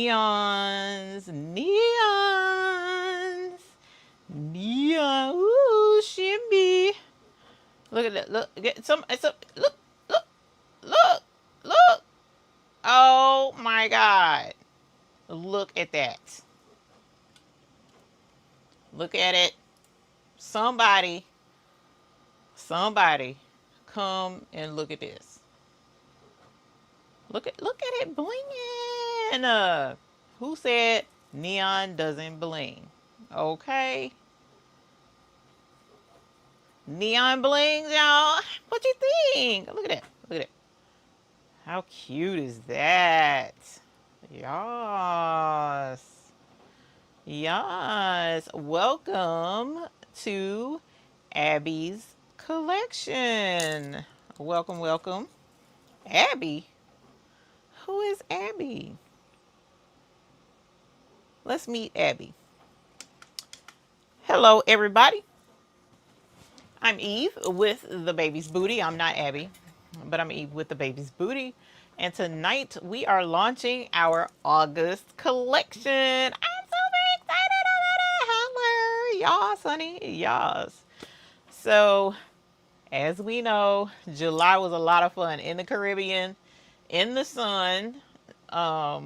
neons, neons, neon. Ooh, shimmy. Look at that. Look, get some. It's a look, look, look, look. Oh my God. Look at that. Look at it. Somebody, somebody, come and look at this. Look at it blinging. Who said neon doesn't bling? Okay. Neon blings, y'all. What you think? Look at that. Look at it. How cute is that? Yes. Yes. Welcome to Abby's collection. Welcome, welcome. Abby? Who is Abby? Let's meet Abby. Hello, everybody. I'm Eve with the baby's booty. I'm not Abby, but I'm Eve with the baby's booty. And tonight we are launching our August collection. I'm so very excited about it. Holler. Yas, honey. Yas. So, as we know, July was a lot of fun in the Caribbean, in the sun. But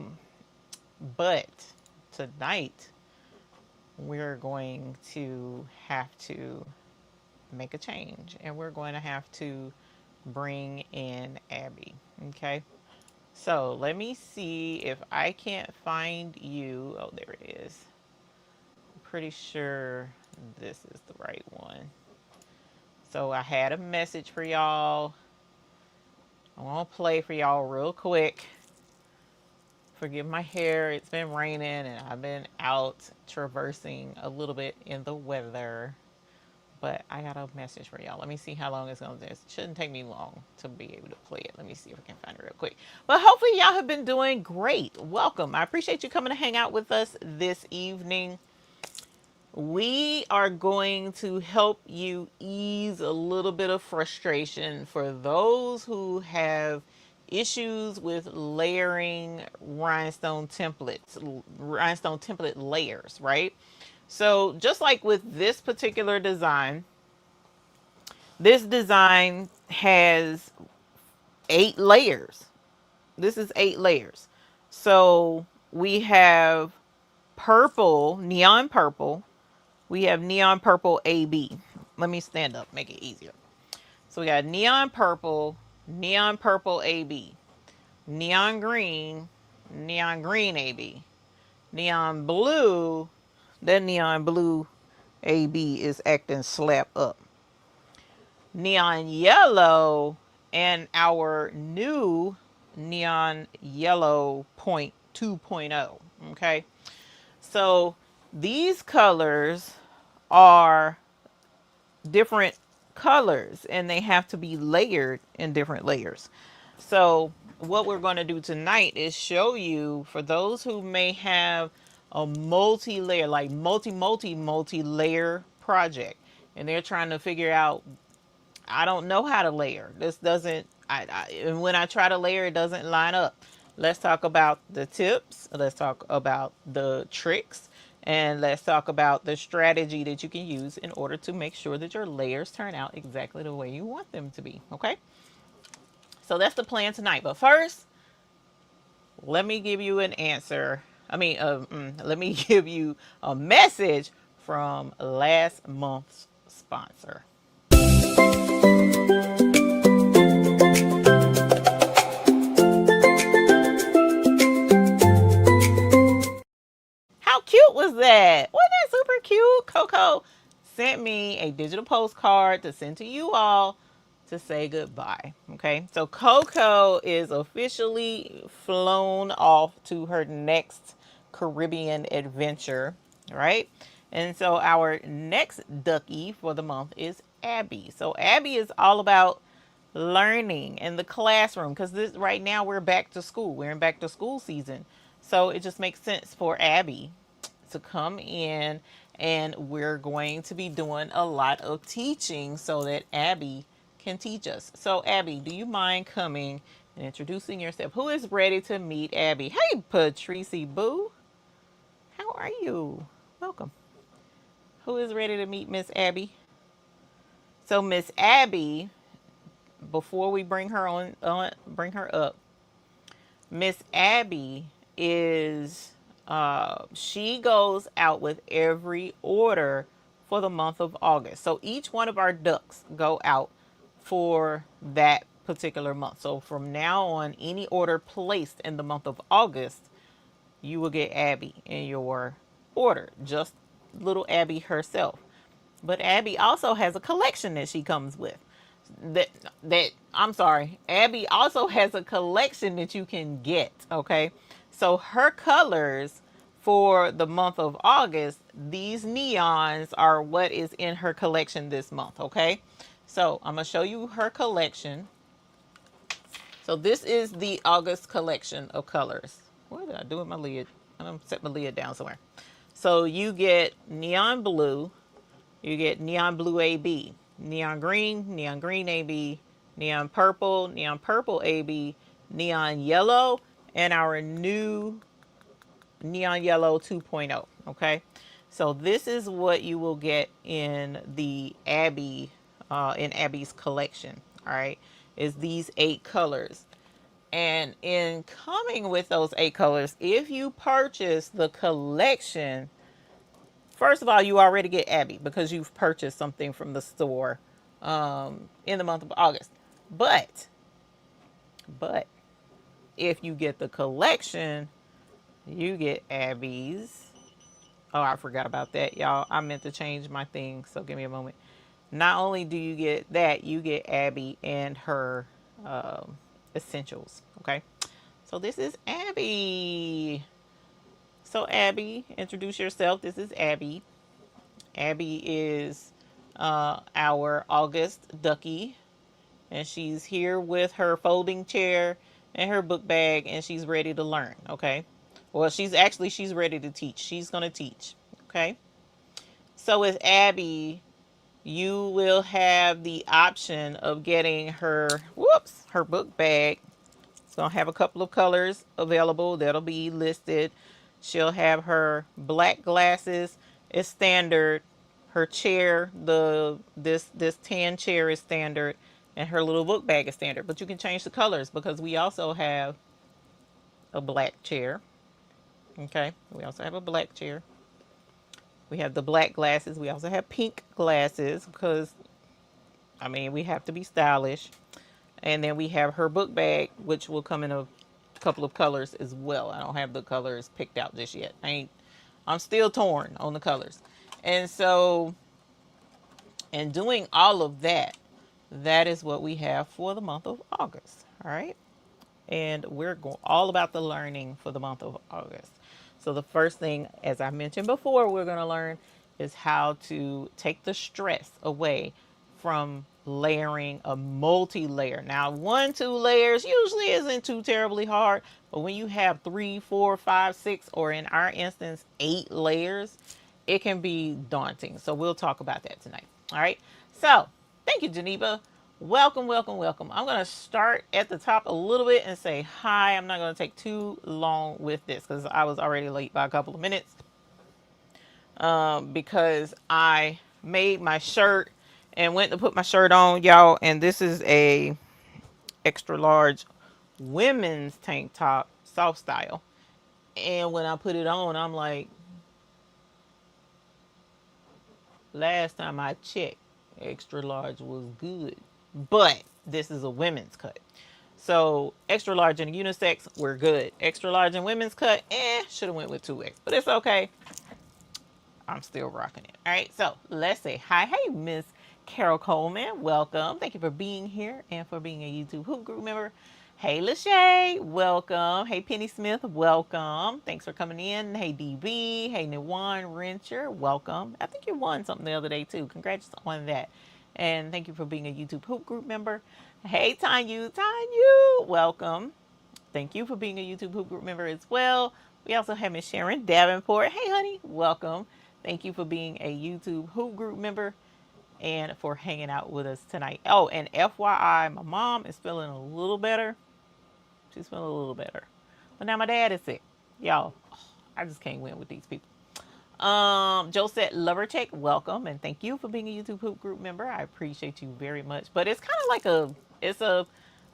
tonight we're going to have to make a change, and we're going to have to bring in Abby. Okay, so let me see if I can't find you. Oh, there it is. I'm pretty sure this is the right one. So I had a message for y'all. I want to play for y'all real quick. Forgive my hair, it's been raining and I've been out traversing a little bit in the weather. But I got a message for y'all. Let me see how long it's going to take. It shouldn't take me long to be able to play it. Let me see if I can find it real quick. But hopefully y'all have been doing great. Welcome. I appreciate you coming to hang out with us this evening. We are going to help you ease a little bit of frustration for those who have issues with layering rhinestone templates, rhinestone template layers, right? So just like with this particular design, this design has 8 layers. This is 8 layers. So we have purple, neon purple. We have neon purple AB. Let me stand up, make it easier. So we got neon purple AB, neon green AB, neon blue. That neon blue AB is acting slap up. Neon yellow and our new neon yellow point 2.0. Okay, so these colors are different colors and they have to be layered in different layers. So what we're going to do tonight is show you, for those who may have a multi-layer, like multi-layer project, and they're trying to figure out, I don't know how to layer. This doesn't, and when I try to layer, it doesn't line up. Let's talk about the tips. Let's talk about the tricks. And let's talk about the strategy that you can use in order to make sure that your layers turn out exactly the way you want them to be. Okay? So that's the plan tonight. But first, let me give you an answer. Let me give you a message from last month's sponsor. How cute was that? Wasn't that super cute? Coco sent me a digital postcard to send to you all to say goodbye. Okay, so Coco is officially flown off to her next Caribbean adventure, right? And so our next ducky for the month is Abby. So Abby is all about learning in the classroom, because this right now we're back to school. We're in back to school season. So it just makes sense for Abby to come in, and we're going to be doing a lot of teaching so that Abby can teach us. So Abby, do you mind coming and introducing yourself. Who is ready to meet Abby? Hey, Patrice Boo. How are you? Welcome. Who is ready to meet Miss Abby? So Miss Abby, before we bring her bring her up, Miss Abby is she goes out with every order for the month of August. So each one of our ducks go out for that particular month. So from now on, any order placed in the month of August, you will get Abby in your order, just little Abby herself. But Abby also has a collection that she comes with. That I'm sorry, Abby also has a collection that you can get, okay? So her colors for the month of August, these neons are what is in her collection this month, okay? So I'm gonna show you her collection. So this is the August collection of colors. What did I do with my lid? I'm gonna set my lid down somewhere. So you get neon blue, you get neon blue AB, neon green AB, neon purple AB, neon yellow, and our new neon yellow 2.0. Okay, so this is what you will get in the Abby, in Abby's collection. All right, is these 8 colors. And in coming with those 8 colors, if you purchase the collection, first of all, you already get Abby because you've purchased something from the store in the month of August. But if you get the collection, you get Abby's. Oh, I forgot about that, y'all. I meant to change my thing, so give me a moment. Not only do you get that, you get Abby and her essentials. Okay, so this is Abby. So Abby, introduce yourself. This is Abby. Abby is our August ducky, and she's here with her folding chair and her book bag, and she's ready to learn. Okay, well, she's ready to teach. She's gonna teach. Okay, so with Abby, you will have the option of getting her her book bag. It's gonna have a couple of colors available that'll be listed. She'll have her black glasses is standard. Her chair, this tan chair is standard, and her little book bag is standard. But you can change the colors because we also have a black chair. Okay, we also have a black chair. We have the black glasses. We also have pink glasses because, I mean, we have to be stylish. And then we have her book bag, which will come in a couple of colors as well. I don't have the colors picked out just yet. I'm still torn on the colors. And so, in doing all of that, that is what we have for the month of August. All right. And we're going all about the learning for the month of August. So the first thing, as I mentioned before, we're going to learn is how to take the stress away from layering a multi-layer. Now, 1, 2 layers usually isn't too terribly hard, but when you have 3, 4, 5, 6, or in our instance, 8 layers, it can be daunting. So we'll talk about that tonight. All right. So thank you, Geneva. Welcome, welcome, welcome. I'm going to start at the top a little bit and say hi. I'm not going to take too long with this because I was already late by a couple of minutes because I made my shirt and went to put my shirt on, y'all. And this is a extra large women's tank top, soft style. And when I put it on, I'm like, last time I checked, extra large was good. But this is a women's cut. So extra large and unisex, we're good. Extra large and women's cut, should have went with 2X. But it's okay. I'm still rocking it. All right, so let's say hi. Hey, Miss Carol Coleman, welcome. Thank you for being here and for being a YouTube Hoop Group member. Hey, Lachey, welcome. Hey, Penny Smith, welcome. Thanks for coming in. Hey, DB. Hey, Niwan Rencher, welcome. I think you won something the other day, too. Congrats on that. And thank you for being a YouTube Hoop Group member. Hey, Tanyu, welcome. Thank you for being a YouTube Hoop Group member as well. We also have Miss Sharon Davenport. Hey, honey, welcome. Thank you for being a YouTube Hoop Group member and for hanging out with us tonight. Oh, and FYI, my mom is feeling a little better. She's feeling a little better. But now my dad is sick. Y'all, I just can't win with these people. Josette Lovertech, welcome and thank you for being a YouTube Hoop Group member. I appreciate you very much. But it's kind of like it's a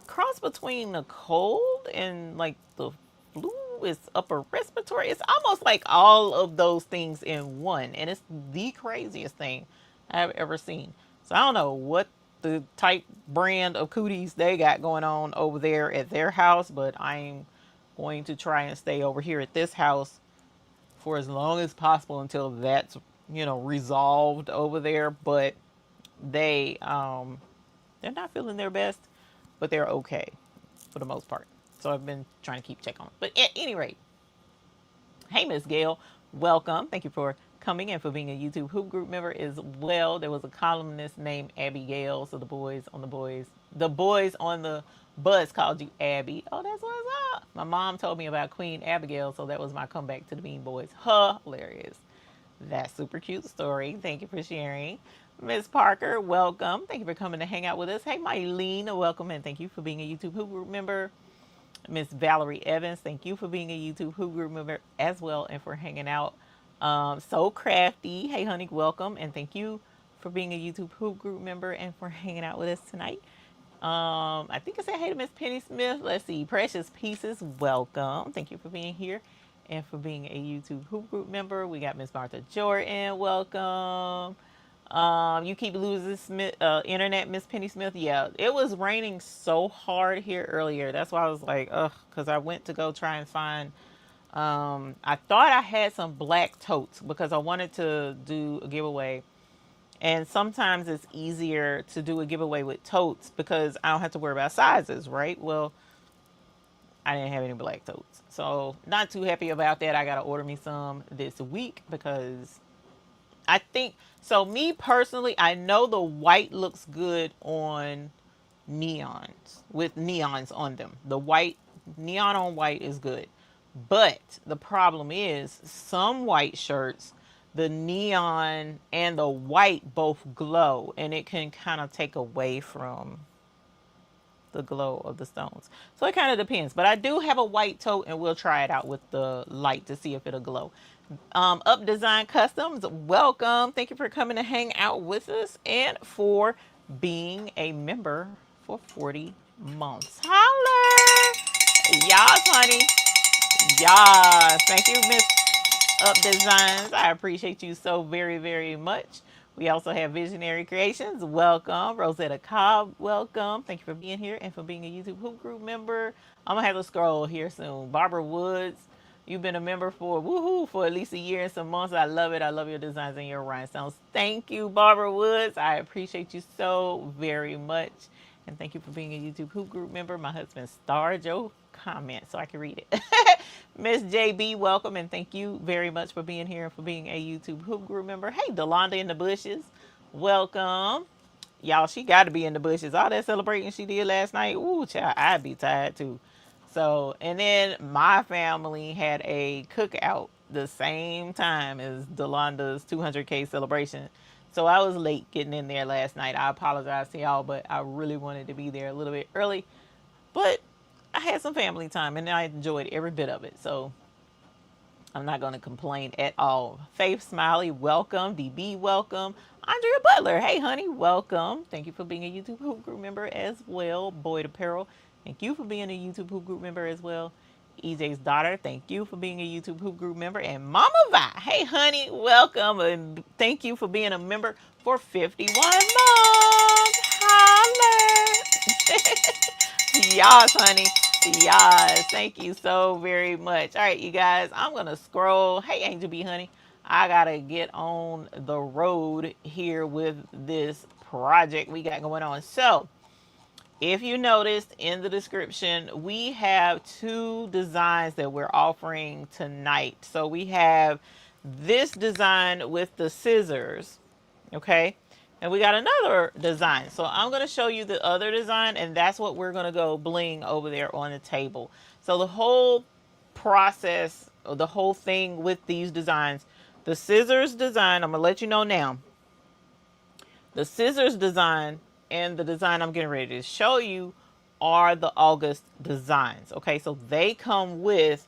cross between the cold and like the flu. It's upper respiratory. It's almost like all of those things in one, and it's the craziest thing I've ever seen. So I don't know what the type brand of cooties they got going on over there at their house, but I'm going to try and stay over here at this house for as long as possible until that's resolved over there. But they're not feeling their best, but they're okay for the most part. So I've been trying to keep check on them. But at any rate, hey Miss Gail, welcome. Thank you for coming and for being a YouTube Hoop Group member as well. There was a columnist named Abby Gale, so the boys on the bus called you Abby. Oh, that's what's up. My mom told me about Queen Abigail, so that was my comeback to the Bean Boys. Hilarious. That's super cute story. Thank you for sharing. Miss Parker, welcome. Thank you for coming to hang out with us. Hey, Mylene, welcome and thank you for being a YouTube Hoop Group member. Miss Valerie Evans, thank you for being a YouTube Hoop Group member as well and for hanging out. So Crafty, hey honey, welcome and thank you for being a YouTube Hoop Group member and for hanging out with us tonight. I think I said hey to Miss Penny Smith. Let's see, Precious Pieces, welcome. Thank you for being here and for being a YouTube Hoop Group member. We got Miss Martha Jordan, welcome. You keep losing internet, Miss Penny Smith. Yeah, it was raining so hard here earlier. That's why I was like, ugh, because I went to go try and find. I thought I had some black totes because I wanted to do a giveaway. And sometimes it's easier to do a giveaway with totes because I don't have to worry about sizes, right? Well, I didn't have any black totes. So not too happy about that. I got to order me some this week because I think, so me personally, I know the white looks good on neons with neons on them. The white, neon on white is good. But the problem is some white shirts, the neon and the white both glow and it can kind of take away from the glow of the stones. So it kind of depends. But I do have a white tote and we'll try it out with the light to see if it'll glow. Up Design Customs, welcome. Thank you for coming to hang out with us and for being a member for 40 months. Holla! Yes, honey. Yes. Thank you, Miss Up Designs. I appreciate you so very, very much. We also have Visionary Creations. Welcome. Rosetta Cobb, welcome. Thank you for being here and for being a YouTube Hoop Group member. I'm going to have to scroll here soon. Barbara Woods, you've been a member for at least a year and some months. I love it. I love your designs and your rhinestones. Thank you, Barbara Woods. I appreciate you so very much. And thank you for being a YouTube Hoop Group member. My husband starred your comment so I can read it. Miss JB, welcome and thank you very much for being here and for being a YouTube Hoop Group member. Hey, Delonda in the bushes, welcome. Y'all, she got to be in the bushes. All that celebrating she did last night. Ooh, child, I'd be tired too. So, and then my family had a cookout the same time as Delonda's 200K celebration. So I was late getting in there last night. I apologize to y'all, but I really wanted to be there a little bit early. But I had some family time and I enjoyed every bit of it. So I'm not going to complain at all. Faith Smiley, welcome. DB, welcome. Andrea Butler, hey honey, welcome. Thank you for being a YouTube Hoop Group member as well. Boyd Apparel, thank you for being a YouTube Hoop Group member as well. EJ's daughter, thank you for being a YouTube Hoop Group member. And Mama Vi, hey honey, welcome. And thank you for being a member for 51 months. Holla. Yes, honey. Yes, thank you so very much. All right, you guys, I'm going to scroll. Hey, Angel B, honey. I got to get on the road here with this project we got going on. So, if you noticed in the description, we have two designs that we're offering tonight. So we have this design with the scissors, okay? And we got another design. So I'm going to show you the other design, and that's what we're going to go bling over there on the table. So the whole process, or the whole thing with these designs, the scissors design, I'm going to let you know now. The scissors design and the design I'm getting ready to show you are the August designs. Okay, so they come with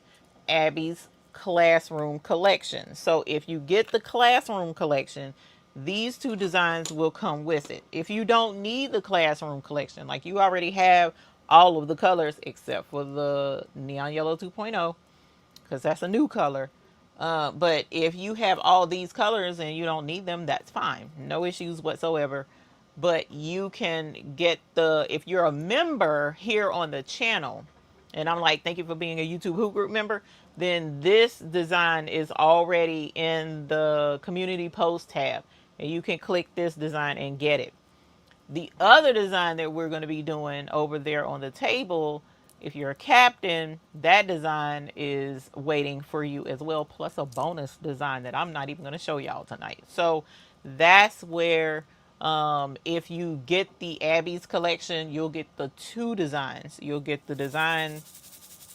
Abby's classroom collection. So if you get the classroom collection, these two designs will come with it. If you don't need the classroom collection, like you already have all of the colors except for the neon yellow 2.0, because that's a new color. But if you have all these colors and you don't need them, that's fine. No issues whatsoever. But you can get if you're a member here on the channel, and I'm like, thank you for being a YouTube Who Group member, then this design is already in the community post tab. And you can click this design and get it. The other design that we're going to be doing over there on the table, if you're a captain, that design is waiting for you as well, plus a bonus design that I'm not even going to show y'all tonight. So that's where, if you get the Abby's collection, you'll get the two designs. You'll get the design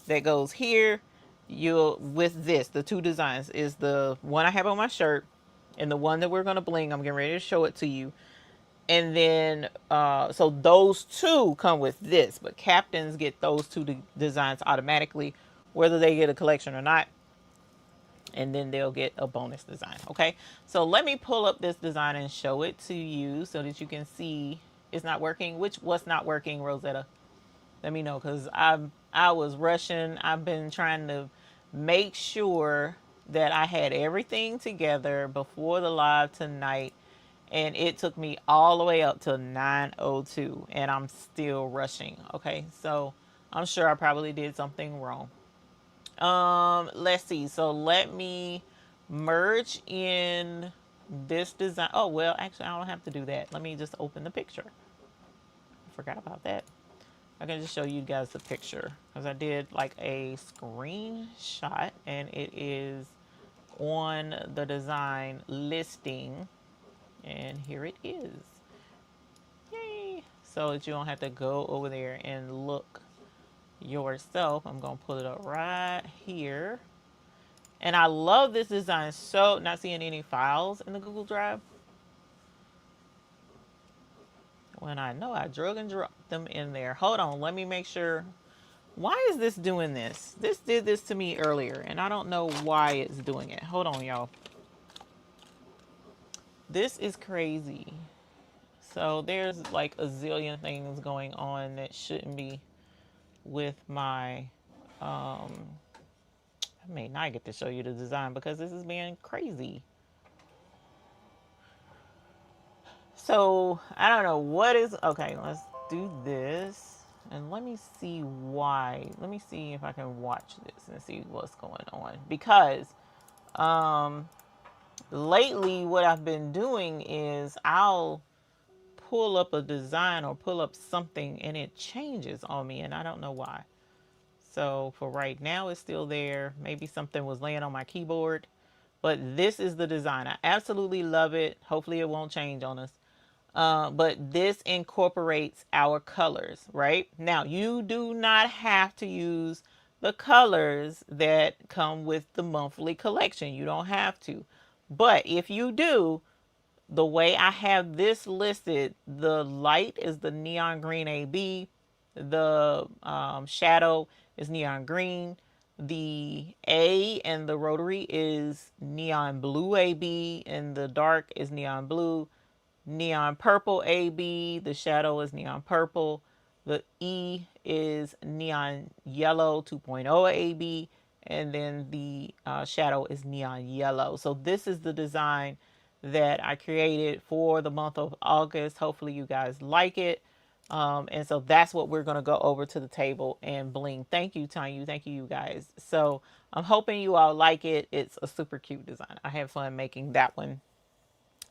that goes here. You'll, with this, the two designs is the one I have on my shirt and the one that we're going to bling. I'm getting ready to show it to you. And then, so those two come with this, but captains get those two designs automatically, whether they get a collection or not. And then they'll get a bonus design. Okay. So let me pull up this design and show it to you so that you can see it's not working. What's not working, Rosetta? Let me know, because I was rushing. I've been trying to make sure that I had everything together before the live tonight, and it took me all the way up to 9:02, and I'm still rushing. Okay, so I'm sure I probably did something wrong. Let's see. So let me merge in this design. Oh, well, actually, I don't have to do that. Let me just open the picture. I forgot about that. I can just show you guys the picture because I did like a screenshot and it is on the design listing, and here it is. Yay! So that you don't have to go over there and look yourself. I'm gonna pull it up right here, and I love this design. So, not seeing any files in the Google Drive when I know I drug and dropped them in there. Hold on, let me make sure. Why is this doing this? This did this to me earlier, and I don't know why it's doing it. Hold on, y'all. This is crazy. So there's like a zillion things going on that shouldn't be with my, I may not get to show you the design because this is being crazy. So I don't know what is, okay, let's do this. And let me see why. Let me see if I can watch this and see what's going on. Because lately what I've been doing is I'll pull up a design or pull up something and it changes on me and I don't know why. So for right now it's still there. Maybe something was laying on my keyboard. But this is the design. I absolutely love it. Hopefully it won't change on us. But this incorporates our colors, right? Now, you do not have to use the colors that come with the monthly collection. You don't have to. But if you do, the way I have this listed, the light is the neon green AB. The shadow is neon green. The A and the rotary is neon blue AB, and the dark is neon blue. Neon purple AB, the shadow is neon purple. The E is neon yellow 2.0 AB, and then the shadow is neon yellow. So this is the design that I created for the month of August. Hopefully you guys like it. And so that's what we're going to go over to the table and bling. Thank you, Tanya. Thank you, you guys. So I'm hoping you all like it. It's a super cute design. I have fun making that one,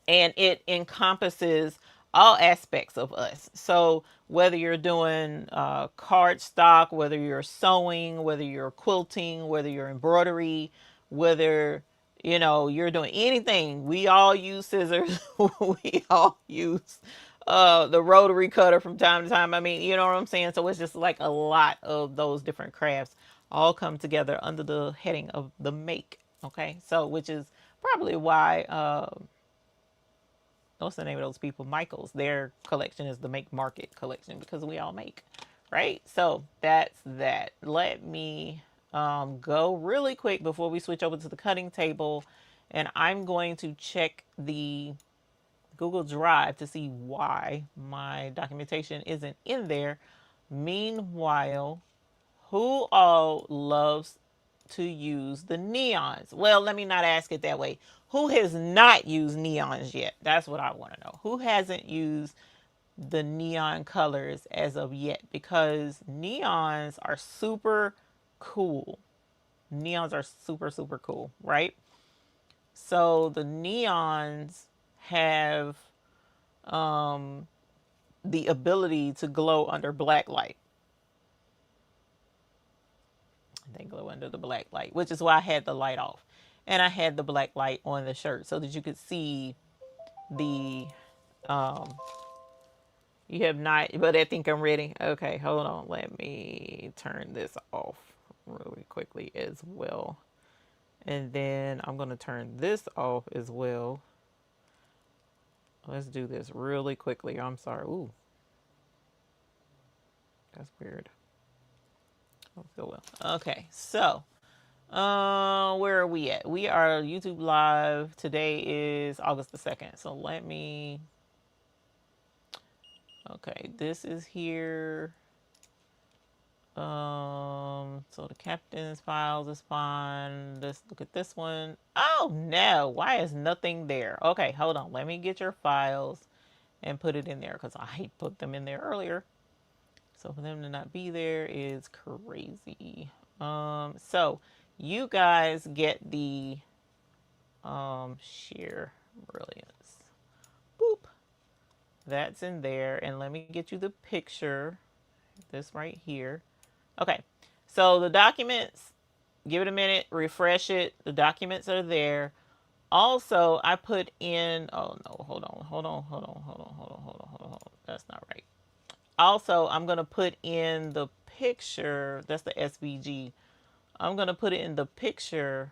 and it encompasses all aspects of us. So whether you're doing card stock, whether you're sewing, whether you're quilting, whether you're embroidery, whether you're doing anything, we all use scissors. We all use the rotary cutter from time to time. I mean, you know what I'm saying? So it's just like a lot of those different crafts all come together under the heading of the make. Okay, so which is probably why what's the name of those people? Michaels. Their collection is the Make Market collection because we all make, right? So that's that. Let me go really quick before we switch over to the cutting table. And I'm going to check the Google Drive to see why my documentation isn't in there. Meanwhile, who all loves to use the neons? Well, let me not ask it that way. Who has not used neons yet? That's what I want to know. Who hasn't used the neon colors as of yet? Because neons are super cool. Neons are super, super cool, right? So the neons have the ability to glow under black light. They glow under the black light, which is why I had the light off. And I had the black light on the shirt so that you could see the, um, you have not, but I think I'm ready. Okay, hold on. Let me turn this off really quickly as well. And then I'm going to turn this off as well. Let's do this really quickly. I'm sorry. Ooh, that's weird. I don't feel well. Okay, so where are we at? We are YouTube live. Today is August the 2nd. So let me, okay, this is here. So the captain's files is fine. Let's look at this one. Oh no, why is nothing there? Okay, hold on. Let me get your files and put it in there because I put them in there earlier. So for them to not be there is crazy. So you guys get the sheer brilliance. Boop. That's in there. And let me get you the picture. This right here. Okay. So the documents, give it a minute, refresh it. The documents are there. Also, I put in, oh no, hold on. That's not right. Also, I'm going to put in the picture. That's the SVG. I'm going to put it in the picture.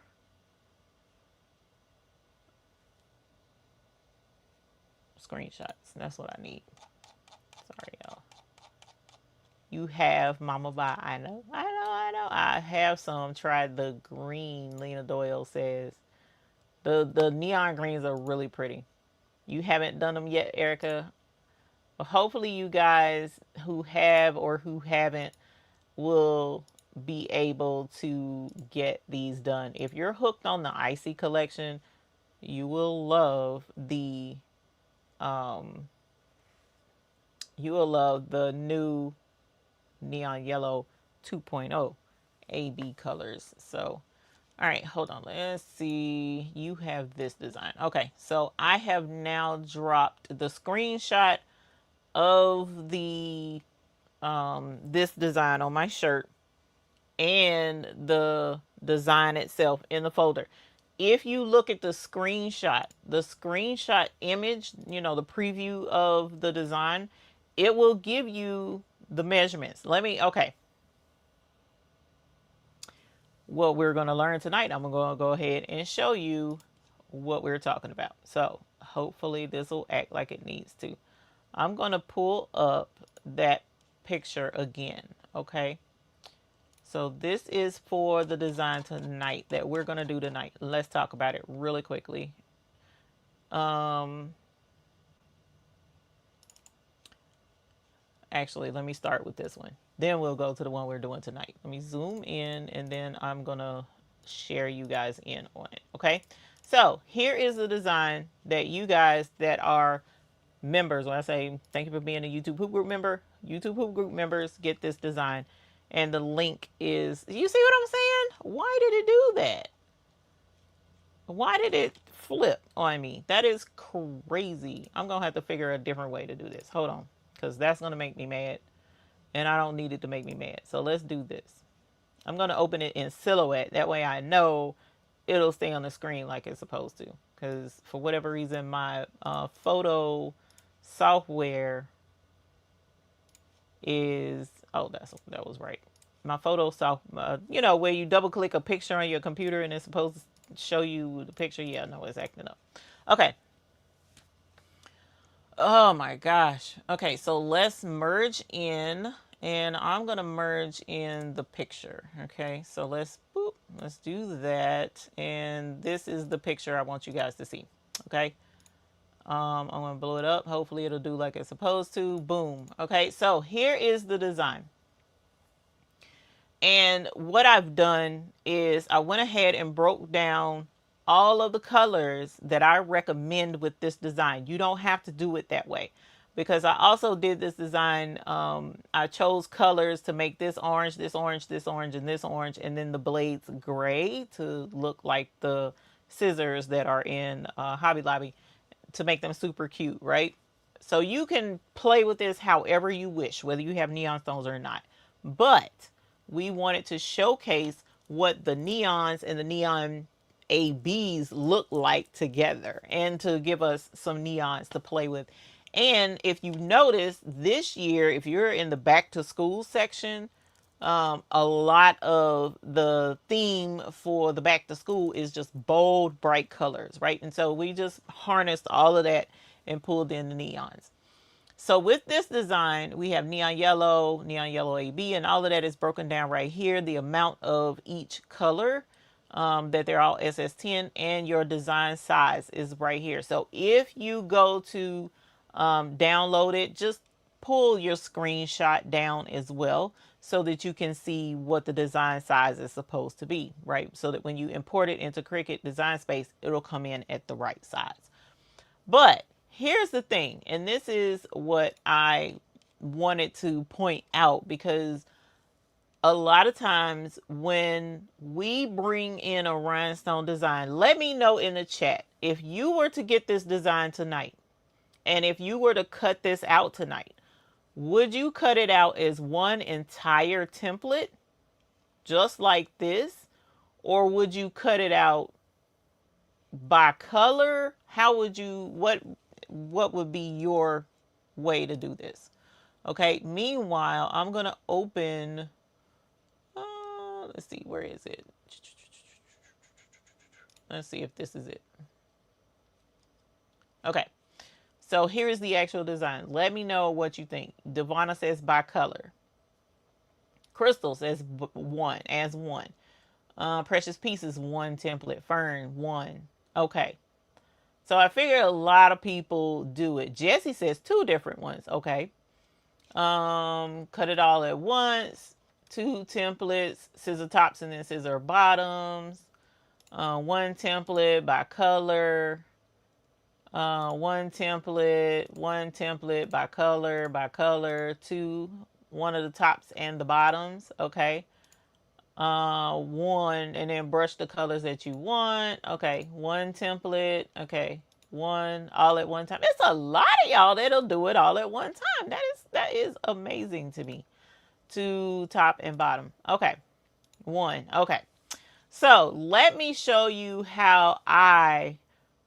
Screenshots. That's what I need. Sorry, y'all. You have Mama Bye. I know. I have some. Tried the green, Lena Doyle says. The neon greens are really pretty. You haven't done them yet, Erica. But hopefully you guys who have or who haven't will be able to get these done. If you're hooked on the Icy collection, you will love the new neon yellow 2.0 AB colors. So, all right, hold on. Let's see. You have this design. Okay, so I have now dropped the screenshot of the this design on my shirt and the design itself in the folder. If you look at the screenshot image, you know, the preview of the design, it will give you the measurements. Okay. What we're going to learn tonight, I'm going to go ahead and show you what we're talking about. So hopefully this will act like it needs to. I'm going to pull up that picture again. Okay. So this is for the design tonight that we're going to do tonight. Let's talk about it really quickly. Actually, let me start with this one. Then we'll go to the one we're doing tonight. Let me zoom in and then I'm going to share you guys in on it. Okay. So here is the design that you guys that are members, when I say thank you for being a YouTube Hoop Group member, YouTube Hoop Group members get this design. And the link is, you see what I'm saying? Why did it do that? Why did it flip on me? That is crazy. I'm going to have to figure a different way to do this. Hold on. Because that's going to make me mad. And I don't need it to make me mad. So let's do this. I'm going to open it in silhouette. That way I know it'll stay on the screen like it's supposed to. Because for whatever reason, my photo software is, oh, that was right. My photo software, you know, where you double click a picture on your computer and it's supposed to show you the picture. Yeah, no, it's acting up. Okay. Oh my gosh. Okay, so let's merge in And I'm going to merge in the picture. Okay, so let's do that. And this is the picture I want you guys to see. Okay, I'm going to blow it up. Hopefully it'll do like it's supposed to. Boom. Okay, so here is the design. And what I've done is I went ahead and broke down all of the colors that I recommend with this design. You don't have to do it that way, because I also did this design. I chose colors to make this orange, this orange, this orange, and this orange, and then the blades gray to look like the scissors that are in Hobby Lobby, to make them super cute, right? So you can play with this however you wish, whether you have neon stones or not. But we wanted to showcase what the neons and the neon ABs look like together, and to give us some neons to play with. And if you notice this year, if you're in the back to school section, a lot of the theme for the back to school is just bold, bright colors, right? And so we just harnessed all of that and pulled in the neons. So with this design, we have neon yellow AB, and all of that is broken down right here. The amount of each color, that they're all SS10, and your design size is right here. So if you go to download it, just pull your screenshot down as well, so that you can see what the design size is supposed to be, right? So that when you import it into Cricut Design Space, it'll come in at the right size. But here's the thing, and this is what I wanted to point out, because a lot of times when we bring in a rhinestone design, let me know in the chat, if you were to get this design tonight, and if you were to cut this out tonight, would you cut it out as one entire template, just like this? Or would you cut it out by color? How would you, what would be your way to do this? Okay, meanwhile, I'm going to open, let's see, where is it? Let's see if this is it. Okay, so here's the actual design. Let me know what you think. Devonna says by color. Crystal says one, as one. Precious Pieces, one template. Fern, one. Okay. So I figure a lot of people do it. Jesse says two different ones. Okay. Cut it all at once. Two templates, scissor tops and then scissor bottoms. One template by color. One template by color, two, one of the tops and the bottoms. Okay. One, and then brush the colors that you want. Okay. One template. Okay. One all at one time. It's a lot of y'all that'll do it all at one time. That is amazing to me. Two, top and bottom. Okay. One. Okay. So let me show you how I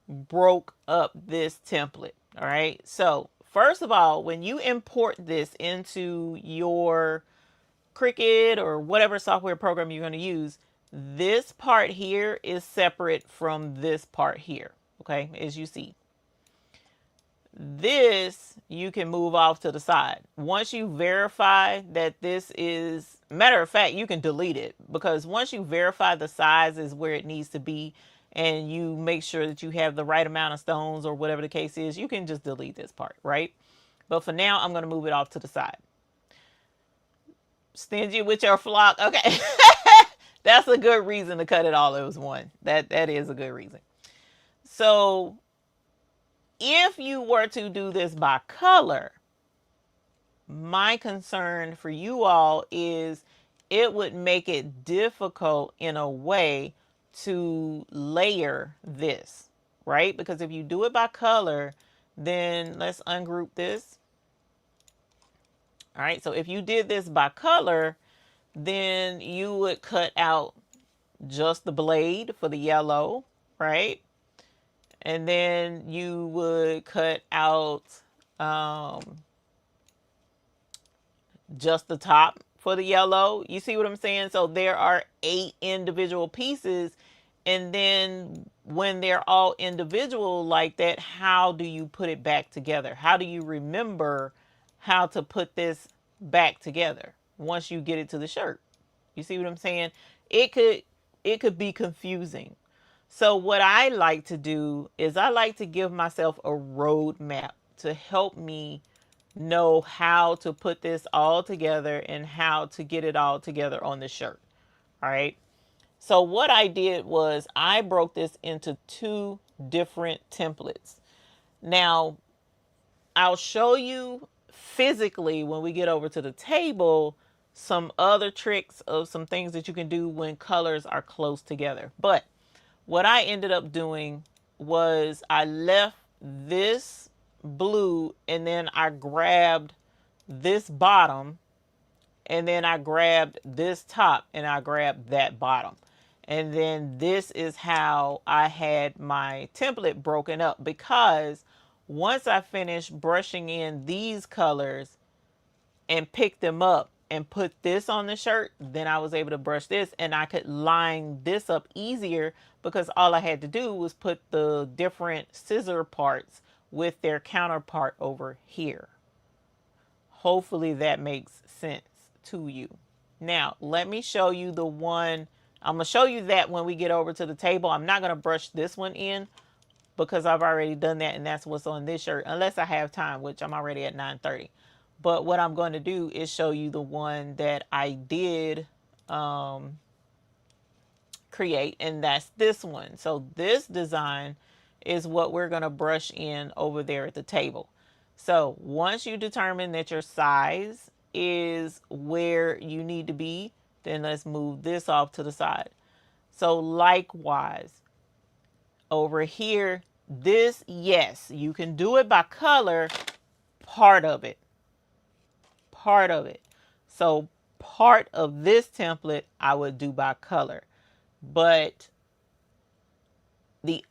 broke up this template. All right. So first of all, when you import this into your Cricut or whatever software program you're going to use, this part here is separate from this part here. Okay. As you see, this you can move off to the side. Once you verify that this is, matter of fact, you can delete it, because once you verify the size is where it needs to be, and you make sure that you have the right amount of stones or whatever the case is, you can just delete this part, right? But for now, I'm going to move it off to the side. Stingy with your flock. Okay. That's a good reason to cut it all. It was one. That is a good reason. So if you were to do this by color, my concern for you all is it would make it difficult in a way to layer this, right? Because if you do it by color, then let's ungroup this. All right, so if you did this by color, then you would cut out just the blade for the yellow, right? And then you would cut out just the top for the yellow. You see what I'm saying? So there are 8 individual pieces. And then when they're all individual like that, how do you put it back together? How do you remember how to put this back together once you get it to the shirt. You see what I'm saying? It could be confusing. So what I like to do is I like to give myself a roadmap to help me know how to put this all together and how to get it all together on the shirt. All right. So what I did was I broke this into two different templates. Now, I'll show you physically when we get over to the table some other tricks of some things that you can do when colors are close together. But what I ended up doing was I left this blue and then I grabbed this bottom and then I grabbed this top and I grabbed that bottom. And then this is how I had my template broken up, because once I finished brushing in these colors and picked them up and put this on the shirt, then I was able to brush this and I could line this up easier because all I had to do was put the different scissor parts with their counterpart over here. Hopefully that makes sense to you. Now, let me show you the one. I'm going to show you that when we get over to the table. I'm not going to brush this one in because I've already done that, and that's what's on this shirt, unless I have time, which I'm already at 9:30. But what I'm going to do is show you the one that I did create, and that's this one. So this design is what we're going to brush in over there at the table. So once you determine that your size is where you need to be, then let's move this off to the side. So likewise, over here, this, yes, you can do it by color, part of it. So part of this template I would do by color. But the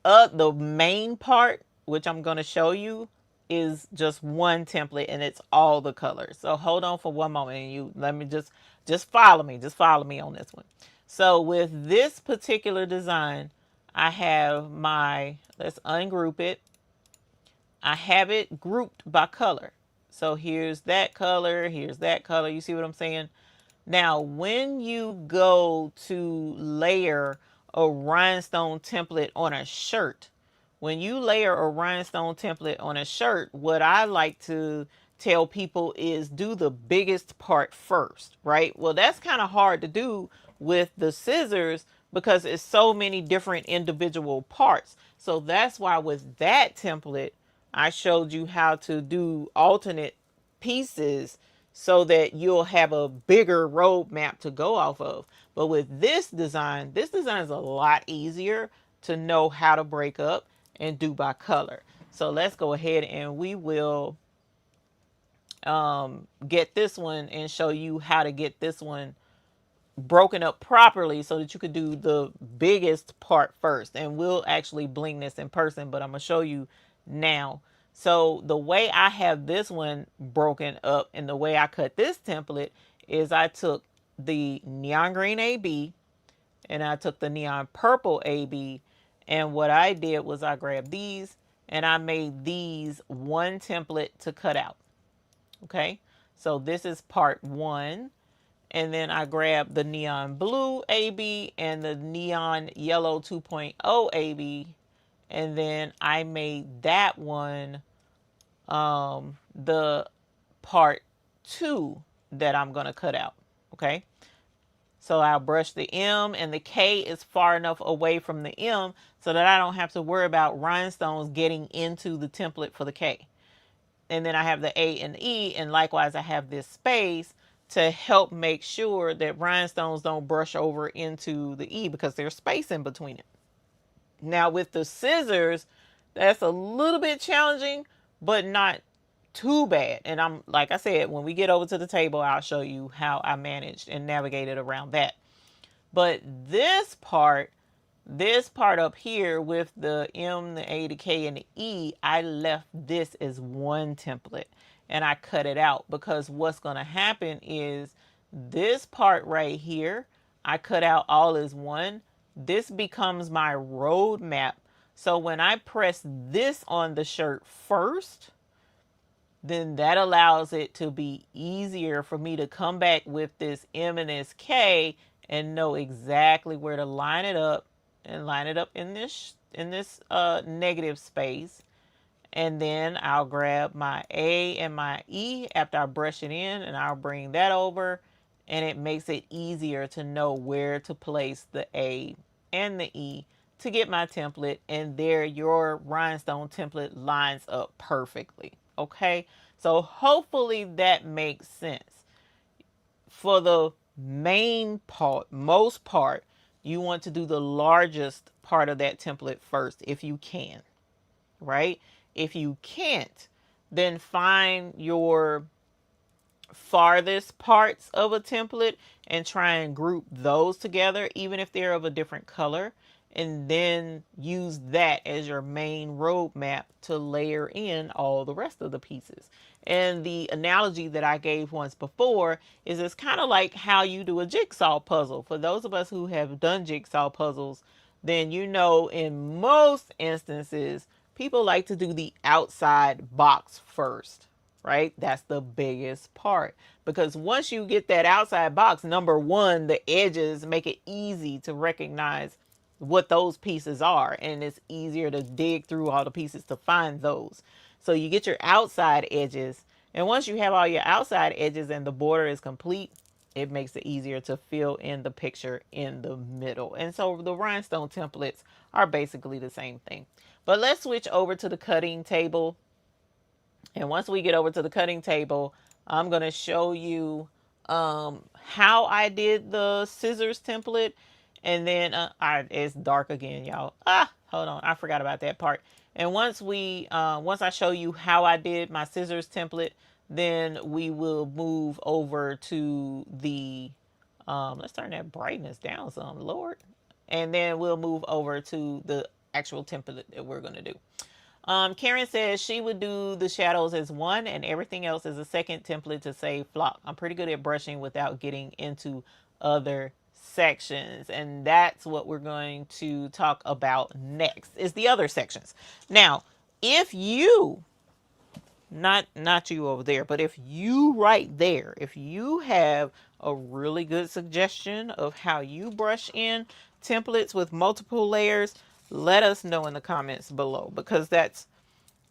main part, which I'm going to show you, is just one template and it's all the colors. So hold on for one moment and you let me just follow me. Just follow me on this one. So with this particular design, I have my, let's ungroup it. I have it grouped by color. So here's that color, here's that color. You see what I'm saying? Now, when you go to layer a rhinestone template on a shirt, when you layer a rhinestone template on a shirt, what I like to tell people is do the biggest part first, right? Well, that's kind of hard to do with the scissors because it's so many different individual parts. So that's why with that template, I showed you how to do alternate pieces so that you'll have a bigger roadmap to go off of. But with this design is a lot easier to know how to break up and do by color. So let's go ahead and we will get this one and show you how to get this one broken up properly so that you could do the biggest part first. And we'll actually bling this in person, but I'm going to show you now. So the way I have this one broken up and the way I cut this template is I took the neon green AB and I took the neon purple AB, and what I did was I grabbed these and I made these one template to cut out. Okay, so this is part one. And then I grabbed the neon blue AB and the neon yellow 2.0 AB. And then I made that one the part two that I'm going to cut out. Okay. So I'll brush the M, and the K is far enough away from the M so that I don't have to worry about rhinestones getting into the template for the K. And then I have the A and E, and likewise I have this space to help make sure that rhinestones don't brush over into the E because there's space in between it. Now with the scissors, that's a little bit challenging, but not too bad. And I'm, like I said, when we get over to the table, I'll show you how I managed and navigated around that. But this part up here with the M, the A, the K, and the E, I left this as one template and I cut it out because what's going to happen is this part right here, I cut out all as one. This becomes my roadmap. So when I press this on the shirt first, then that allows it to be easier for me to come back with this M and this K and know exactly where to line it up, and line it up in this negative space. And then I'll grab my A and my E after I brush it in, and I'll bring that over, and it makes it easier to know where to place the A and the E to get my template, and there your rhinestone template lines up perfectly. Okay, so hopefully that makes sense. For the main part, most part, you want to do the largest part of that template first if you can, right? If you can't, then find your farthest parts of a template and try and group those together, even if they're of a different color, and then use that as your main roadmap to layer in all the rest of the pieces. And the analogy that I gave once before is it's kind of like how you do a jigsaw puzzle. For those of us who have done jigsaw puzzles, then you know in most instances, people like to do the outside box first, right? That's the biggest part, because once you get that outside box, number one, the edges make it easy to recognize what those pieces are, and it's easier to dig through all the pieces to find those. So you get your outside edges, and once you have all your outside edges and the border is complete, it makes it easier to fill in the picture in the middle. And so the rhinestone templates are basically the same thing. But let's switch over to the cutting table. And once we get over to the cutting table, I'm going to show you how I did the scissors template. And then it's dark again, y'all. Hold on. I forgot about that part. And once I show you how I did my scissors template, then we will move over to the, let's turn that brightness down some, Lord. And then we'll move over to the actual template that we're going to do. Karen says she would do the shadows as one and everything else as a second template to save flock. I'm pretty good at brushing without getting into other sections. And that's what we're going to talk about next, is the other sections. Now, if you, not you over there, but if you right there, if you have a really good suggestion of how you brush in templates with multiple layers, let us know in the comments below, because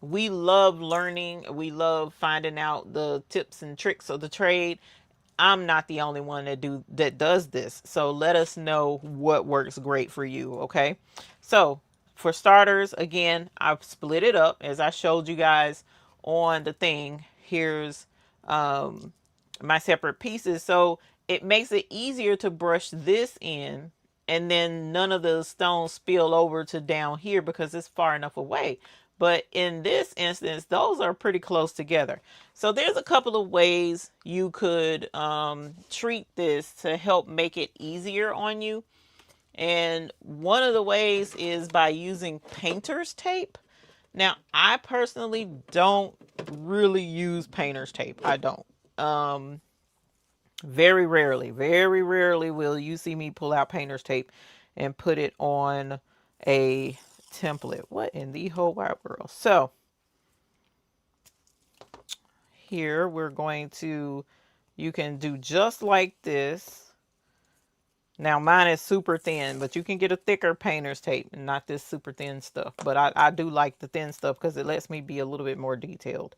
we love learning. We love finding out the tips and tricks of the trade. I'm not the only one that does this. So let us know what works great for you. Okay. So for starters, again, I've split it up as I showed you guys on the thing. Here's my separate pieces. So it makes it easier to brush this in, and then none of the stones spill over to down here because it's far enough away. But in this instance, those are pretty close together. So there's a couple of ways you could treat this to help make it easier on you. And one of the ways is by using painter's tape. Now, I personally don't really use painter's tape. I don't. Very rarely will you see me pull out painter's tape and put it on a template. What in the whole wide world? So here we're going to, you can do just like this. Now mine is super thin, but you can get a thicker painter's tape and not this super thin stuff. But I do like the thin stuff because it lets me be a little bit more detailed.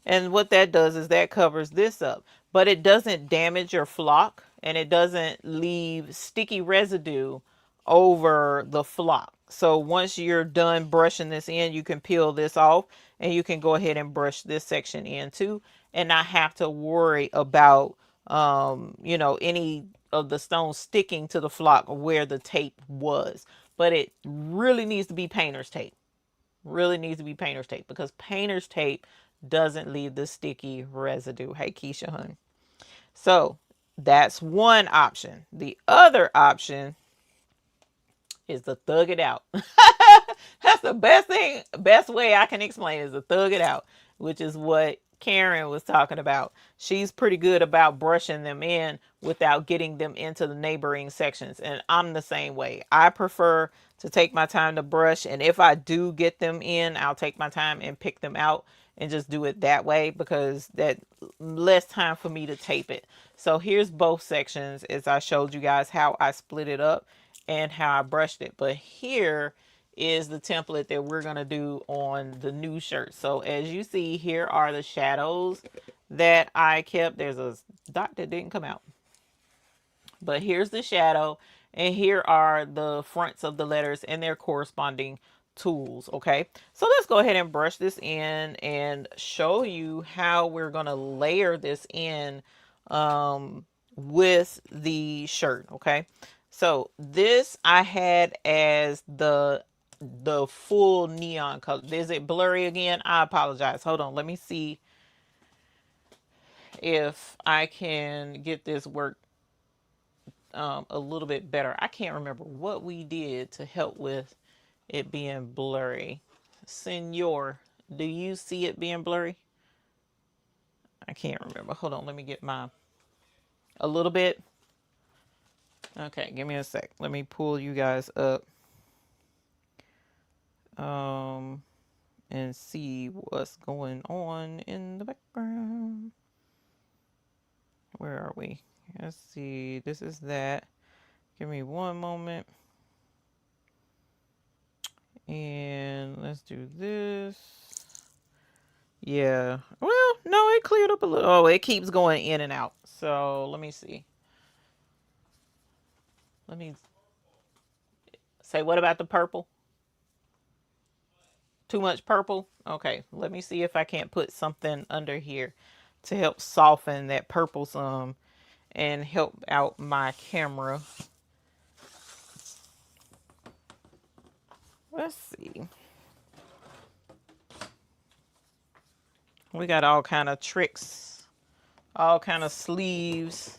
And what that does is that covers this up, but it doesn't damage your flock, and it doesn't leave sticky residue over the flock. So once you're done brushing this in, you can peel this off and you can go ahead and brush this section in too, and not have to worry about, any of the stones sticking to the flock where the tape was. But it really needs to be painter's tape. Really needs to be painter's tape, because painter's tape doesn't leave the sticky residue. Hey, Keisha, hun. So that's one option. The other option is to thug it out. That's the best way I can explain it, is to thug it out, which is what Karen was talking about. She's pretty good about brushing them in without getting them into the neighboring sections. And I'm the same way. I prefer to take my time to brush. And if I do get them in, I'll take my time and pick them out and just do it that way, because that less time for me to tape it. So here's both sections, as I showed you guys how I split it up and how I brushed it. But here is the template that we're going to do on the new shirt. So as you see, here are the shadows that I kept. There's a dot that didn't come out. But here's the shadow, and here are the fronts of the letters and their corresponding tools. Okay, so let's go ahead and brush this in and show you how we're going to layer this in with the shirt. Okay, so this I had as the full neon color. Is it blurry again? I apologize. Hold on, let me see if I can get this work a little bit better. I can't remember what we did to help with it being blurry. Senor, do you see it being blurry? I can't remember. Hold on, let me get my a little bit. Okay, give me a sec. Let me pull you guys up and see what's going on in the background. Where are we? Let's see. This is that. Give me one moment. And let's do this. Yeah. Well, no, it cleared up a little. Oh, it keeps going in and out. So let me see. Let me say, what about the purple? Too much purple? Okay, let me see if I can't put something under here to help soften that purple some and help out my camera. Let's see. We got all kind of tricks, all kind of sleeves.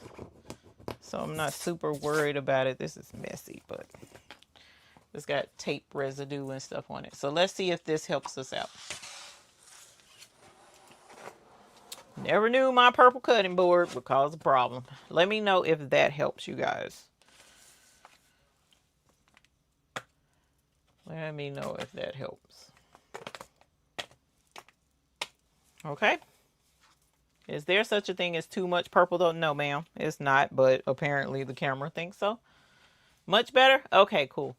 So I'm not super worried about it. This is messy, but it's got tape residue and stuff on it. So let's see if this helps us out. Never knew my purple cutting board would cause a problem. Let me know if that helps you guys. Let me know if that helps. Okay. Is there such a thing as too much purple though? No, ma'am. It's not, but apparently the camera thinks so. Much better? Okay, cool.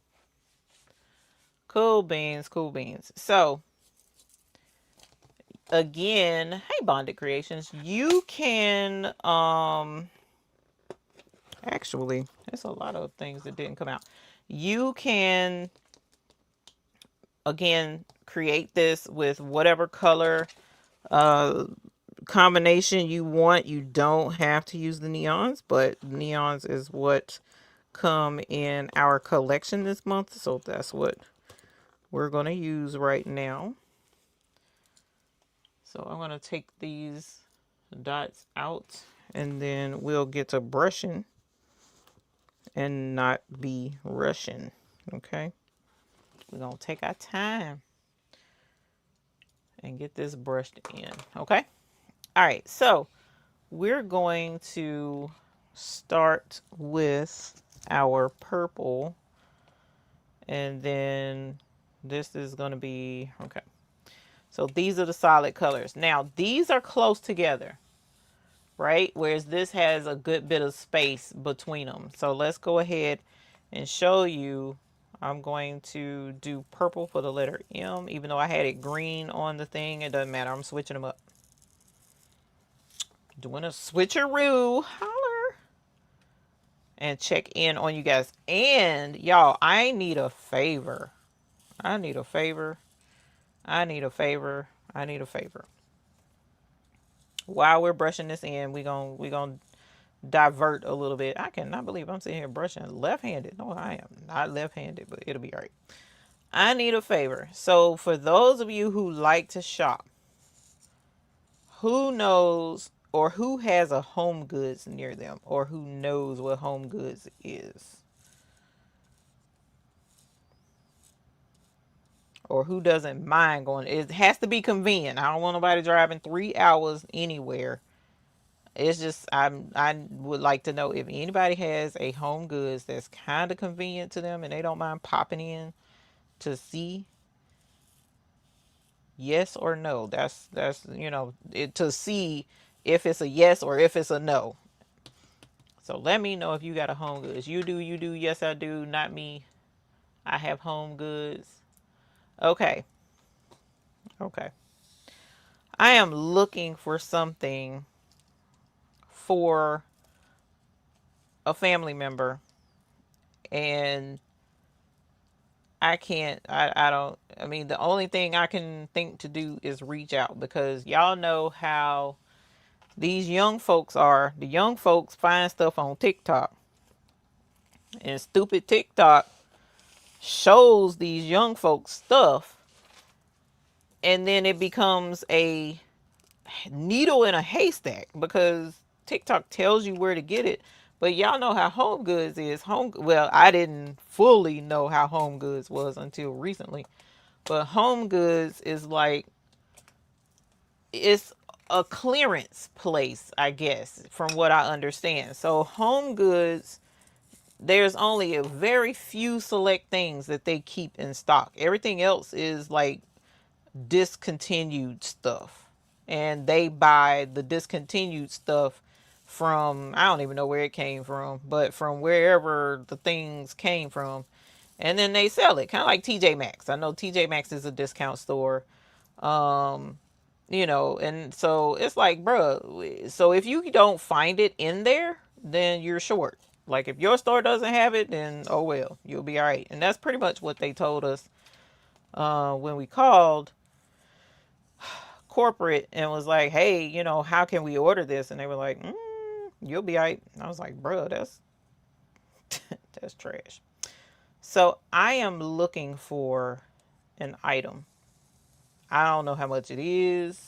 Cool beans, cool beans. So, again, hey, Bonded Creations, you can, actually, there's a lot of things that didn't come out. You can, again, create this with whatever color combination you want. You don't have to use the neons, but neons is what come in our collection this month, so that's what we're going to use right now. So I'm going to take these dots out, and then we'll get to brushing and not be rushing. Okay, we're going to take our time and get this brushed in. Okay, all right, so we're going to start with our purple, and then this is going to be, okay, so these are the solid colors. Now these are close together, right? Whereas this has a good bit of space between them. So let's go ahead and show you. I'm going to do purple for the letter M, even though I had it green on the thing. It doesn't matter. I'm switching them up. Doing a switcheroo. Holler. And check in on you guys. And y'all, I need a favor. I need a favor. I need a favor. I need a favor. While we're brushing this in, we gonna divert a little bit. I cannot believe I'm sitting here brushing left-handed. No, I am not left-handed, but it'll be all right. I need a favor. So for those of you who like to shop, who knows or who has a Home Goods near them, or who knows what Home Goods is, or who doesn't mind going? It has to be convenient. I don't want nobody driving 3 hours anywhere. It's just I would like to know if anybody has a Home Goods that's kind of convenient to them and they don't mind popping in to see. Yes or no. That's to see if it's a yes or if it's a no. So let me know if you got a Home Goods. You do, you do. Yes, I do. Not me. I have Home Goods. Okay. Okay. I am looking for something for a family member, and I can't, I don't, I mean, the only thing I can think to do is reach out, because y'all know how these young folks are. The young folks find stuff on TikTok, and stupid TikTok shows these young folks stuff, and then it becomes a needle in a haystack, because TikTok tells you where to get it. But y'all know how Home Goods is. Well, I didn't fully know how Home Goods was until recently. But Home Goods is like, it's a clearance place, I guess, from what I understand. So Home Goods, there's only a very few select things that they keep in stock. Everything else is like discontinued stuff, and they buy the discontinued stuff from, I don't even know where it came from, but from wherever the things came from, and then they sell it, kind of like TJ Maxx. I know TJ Maxx is a discount store. um and so it's like, bruh, so if you don't find it in there, then you're short. Like, if your store doesn't have it, then oh well, you'll be all right. And that's pretty much what they told us when we called corporate and was like, hey, how can we order this? And they were like, you'll be all right. And I was like, bro, that's that's trash. So I am looking for an item. I don't know how much it is,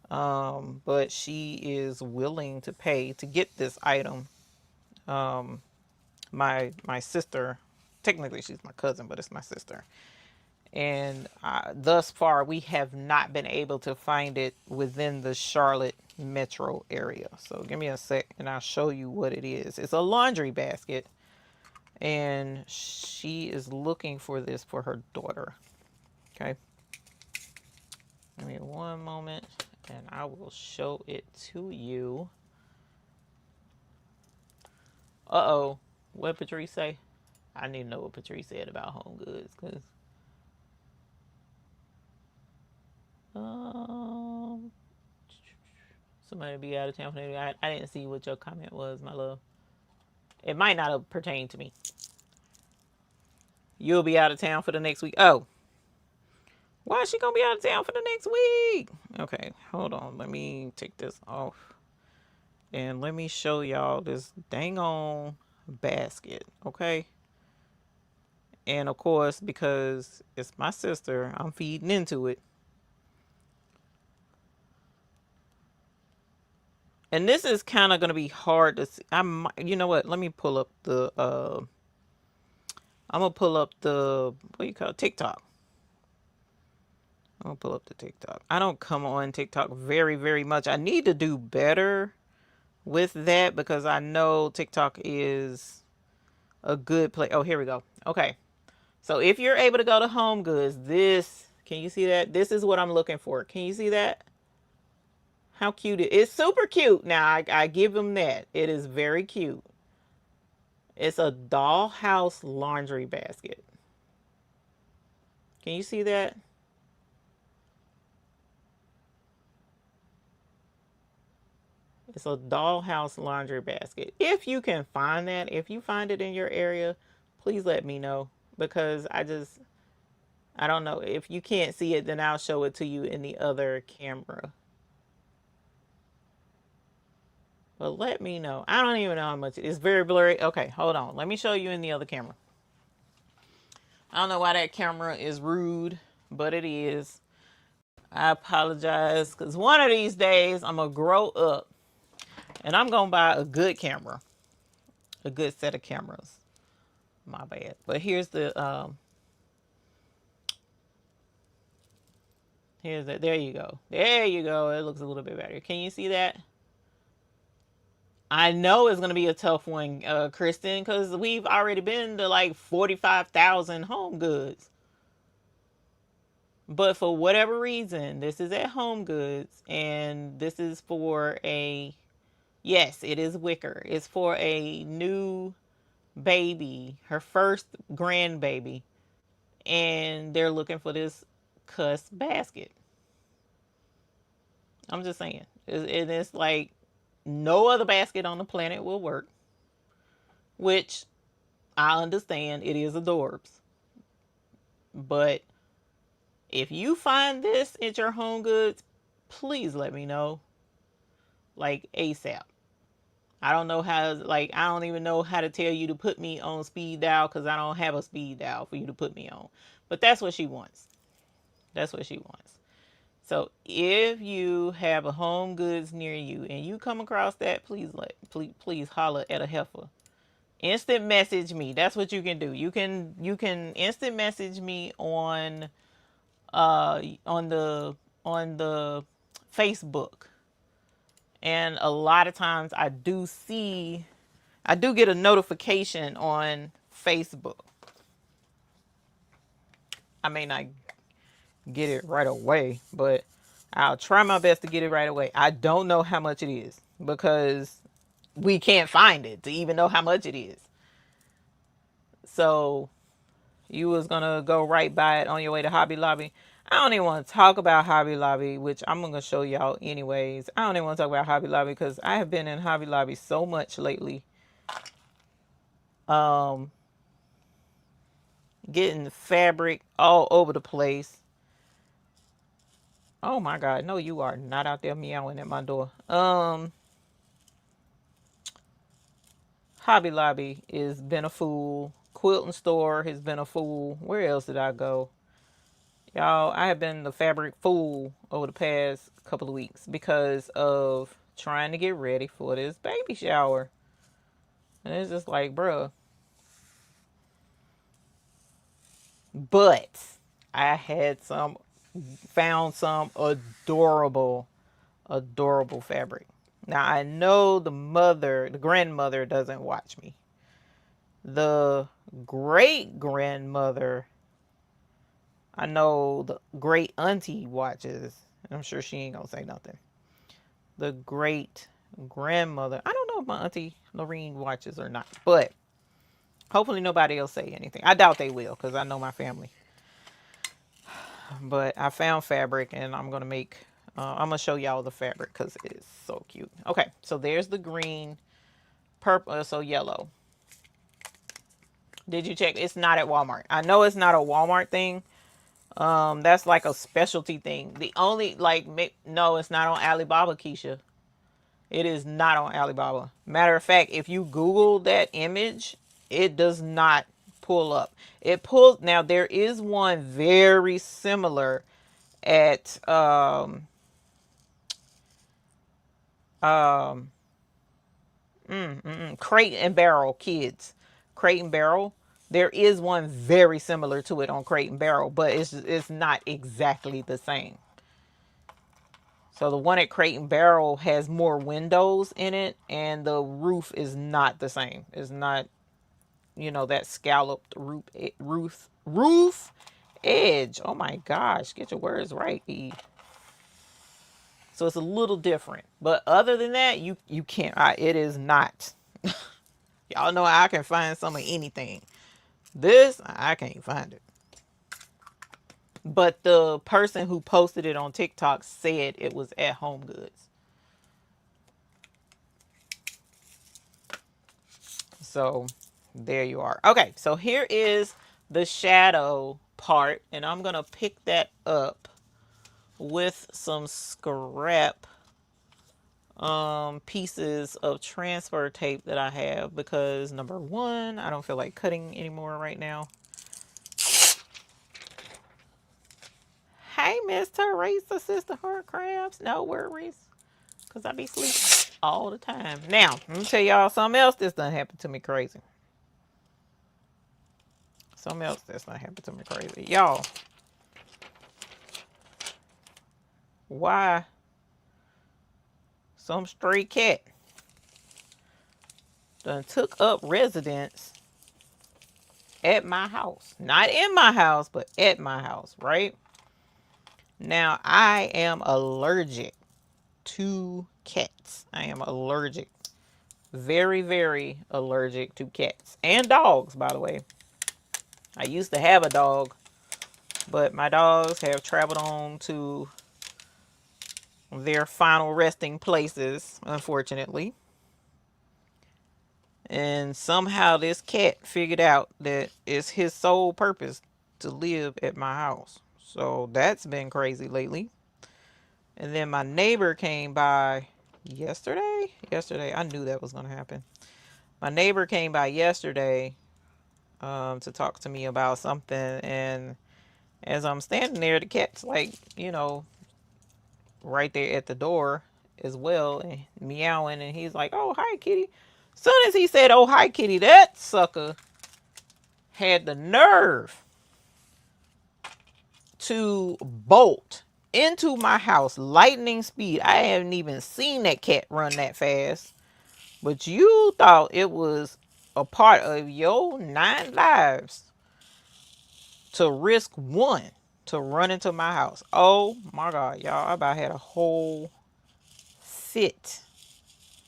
but she is willing to pay to get this item. My sister, technically she's my cousin, but it's my sister. And thus far, we have not been able to find it within the Charlotte metro area. So give me a sec and I'll show you what it is. It's a laundry basket, and she is looking for this for her daughter. Okay. Give me one moment and I will show it to you. Uh-oh. What did Patrice say? I need to know what Patrice said about Home Goods, because um somebody be out of town for that. I didn't see what your comment was, my love. It might not have pertained to me. You'll be out of town for the next week. Oh, why is she gonna be out of town for the next week? Okay, hold on. Let me take this off, and let me show y'all this dang on basket. Okay. And of course, because it's my sister, I'm feeding into it. And this is kind of going to be hard to see. You know what? Let me pull up the, I'm going to pull up the, what do you call it? TikTok. I'm going to pull up the TikTok. I don't come on TikTok very, very much. I need to do better with that, because I know TikTok is a good place. Oh, here we go. Okay. So if you're able to go to Home Goods, can you see that? This is what I'm looking for. Can you see that? How cute it is. It's super cute. Now, I give them that. It is very cute. It's a dollhouse laundry basket. Can you see that? It's a dollhouse laundry basket. If you can find that, if you find it in your area, please let me know, because I don't know. If you can't see it, then I'll show it to you in the other camera. But let me know. I don't even know how much it is. It's very blurry. Okay, hold on. Let me show you in the other camera. I don't know why that camera is rude, but it is. I apologize, because one of these days I'm going to grow up and I'm going to buy a good camera, a good set of cameras. My bad. But here's the, there you go. There you go. It looks a little bit better. Can you see that? I know it's going to be a tough one, Kristen, because we've already been to like 45,000 Home Goods. But for whatever reason, this is at Home Goods, and this is for a, yes, it is wicker. It's for a new baby, her first grandbaby, and they're looking for this cuss basket. I'm just saying. It's like no other basket on the planet will work, which I understand it is adorbs. But if you find this at your Home Goods, please let me know, like ASAP. I don't know how, like, I don't even know how to tell you to put me on speed dial because I don't have a speed dial for you to put me on. But that's what she wants. That's what she wants. So if you have a Home Goods near you and you come across that, please holler at a heifer. Instant message me. That's what you can do. You can instant message me on uh on the on the Facebook. And a lot of times I do get a notification on Facebook. I may not get it right away, but I'll try my best to get it right away. I don't know how much it is because we can't find it to even know how much it is. So you was gonna go right by it on your way to Hobby Lobby. I don't even want to talk about Hobby Lobby, which I'm gonna show y'all anyways. I don't even want to talk about Hobby Lobby because I have been in Hobby Lobby so much lately. Um, Getting fabric all over the place. Oh my God, no, you are not out there meowing at my door. Hobby Lobby has been a fool. Quilting Store has been a fool. Where else did I go? Y'all, I have been the fabric fool over the past couple of weeks because of trying to get ready for this baby shower. And it's just like, bruh. But I found some adorable, adorable fabric. Now I know the grandmother doesn't watch me. The great grandmother, I know the great auntie watches. I'm sure she ain't gonna say nothing. The great grandmother, I don't know if my auntie Lorene watches or not, but hopefully nobody else say anything. I doubt they will because I know my family. But I found fabric and I'm gonna show y'all the fabric because it is so cute. Okay, so there's the green, purple, so yellow. Did you check? It's not at Walmart. I know it's not a Walmart thing. That's like a specialty thing. The only no, it's not on Alibaba, Keisha. It is not on Alibaba. Matter of fact, if you Google that image, it does not pull up. It pulls now. There is one very similar at um Crate and Barrel Kids. Crate and Barrel. There is one very similar to it on Crate and Barrel, but it's not exactly the same. So the one at Crate and Barrel has more windows in it, and the roof is not the same. It's not, that scalloped roof edge. Oh my gosh, get your words right, E. So it's a little different, but other than that, you can't. It is not. Y'all know I can find some of anything. This I can't find it. But the person who posted it on TikTok said it was at Home Goods. So there you are. Okay, so here is the shadow part, and I'm gonna pick that up with some scrap pieces of transfer tape that I have because number one, I don't feel like cutting anymore right now. Hey, Miss Teresa, Sister Heart Crabs. No worries. Because I be sleeping all the time. Now, let me tell y'all something else that's done happened to me crazy. Something else that's done happened to me crazy. Y'all, why some stray cat done took up residence at my house. Not in my house, but at my house, right? Now, I am allergic to cats. I am allergic. Very, very allergic to cats. And dogs, by the way. I used to have a dog, but my dogs have traveled on to their final resting places, unfortunately. And somehow this cat figured out that it's his sole purpose to live at my house. So that's been crazy lately. And then my neighbor came by yesterday. I knew that was going to happen. My neighbor came by yesterday to talk to me about something. And as I'm standing there, the cat's like, right there at the door as well, and meowing. And he's like, "Oh, hi, kitty." Soon as he said, "Oh, hi, kitty," that sucker had the nerve to bolt into my house, lightning speed. I haven't even seen that cat run that fast. But you thought it was a part of your 9 lives to risk one to run into my house. Oh my God, y'all, I about had a whole fit.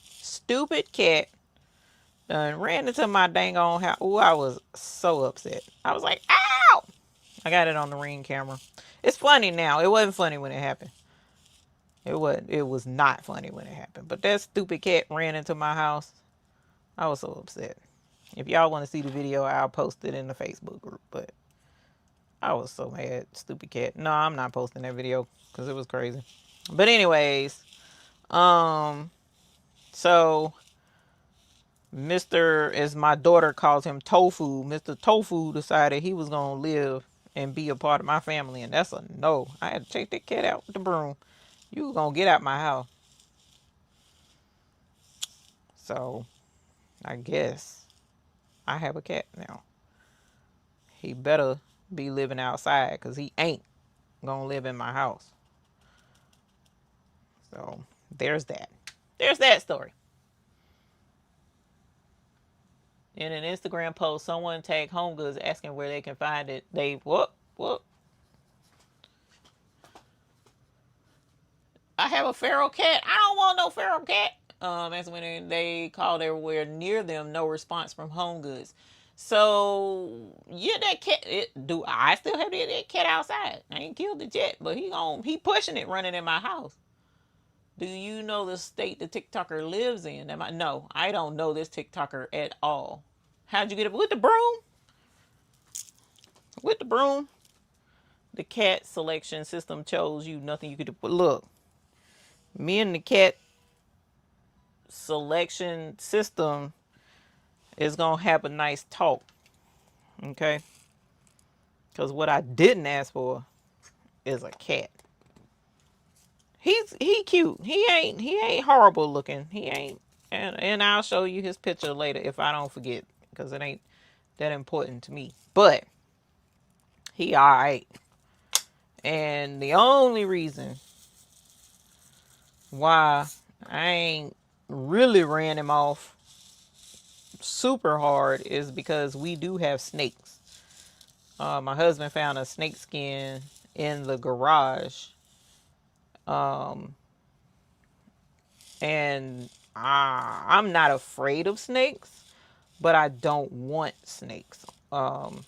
Stupid cat done ran into my dang on house. Ooh, I was so upset. I was like, ow! I got it on the Ring camera. It's funny now. It wasn't funny when it happened. It was not funny when it happened. But that stupid cat ran into my house. I was so upset. If y'all want to see the video, I'll post it in the Facebook group. But I was so mad. Stupid cat. No, I'm not posting that video because it was crazy. But anyways, so Mr., as my daughter calls him, Tofu, Mr. Tofu decided he was going to live and be a part of my family. And that's a no. I had to take that cat out with the broom. You going to get out my house. So I guess I have a cat now. He better be living outside because he ain't going to live in my house. So there's that. There's that story. In an Instagram post, someone tagged Home Goods asking where they can find it. They, what? I have a feral cat. I don't want no feral cat. That's when they called everywhere near them. No response from Home Goods. So yeah, that cat. Do I still have that cat outside? I ain't killed it yet, but he pushing it, running in my house. Do you know the state the TikToker lives in? No, I don't know this TikToker at all. How'd you get it with the broom? With the broom? The cat selection system chose you. Nothing you could do. But look, me and the cat selection system is gonna have a nice talk, okay? Because what I didn't ask for is a cat. He cute. He ain't horrible looking. He ain't, and I'll show you his picture later if I don't forget, because it ain't that important to me. But he alright. And the only reason why I ain't really ran him off super hard is because we do have snakes. My husband found a snake skin in the garage. And I'm not afraid of snakes, but I don't want snakes, hanging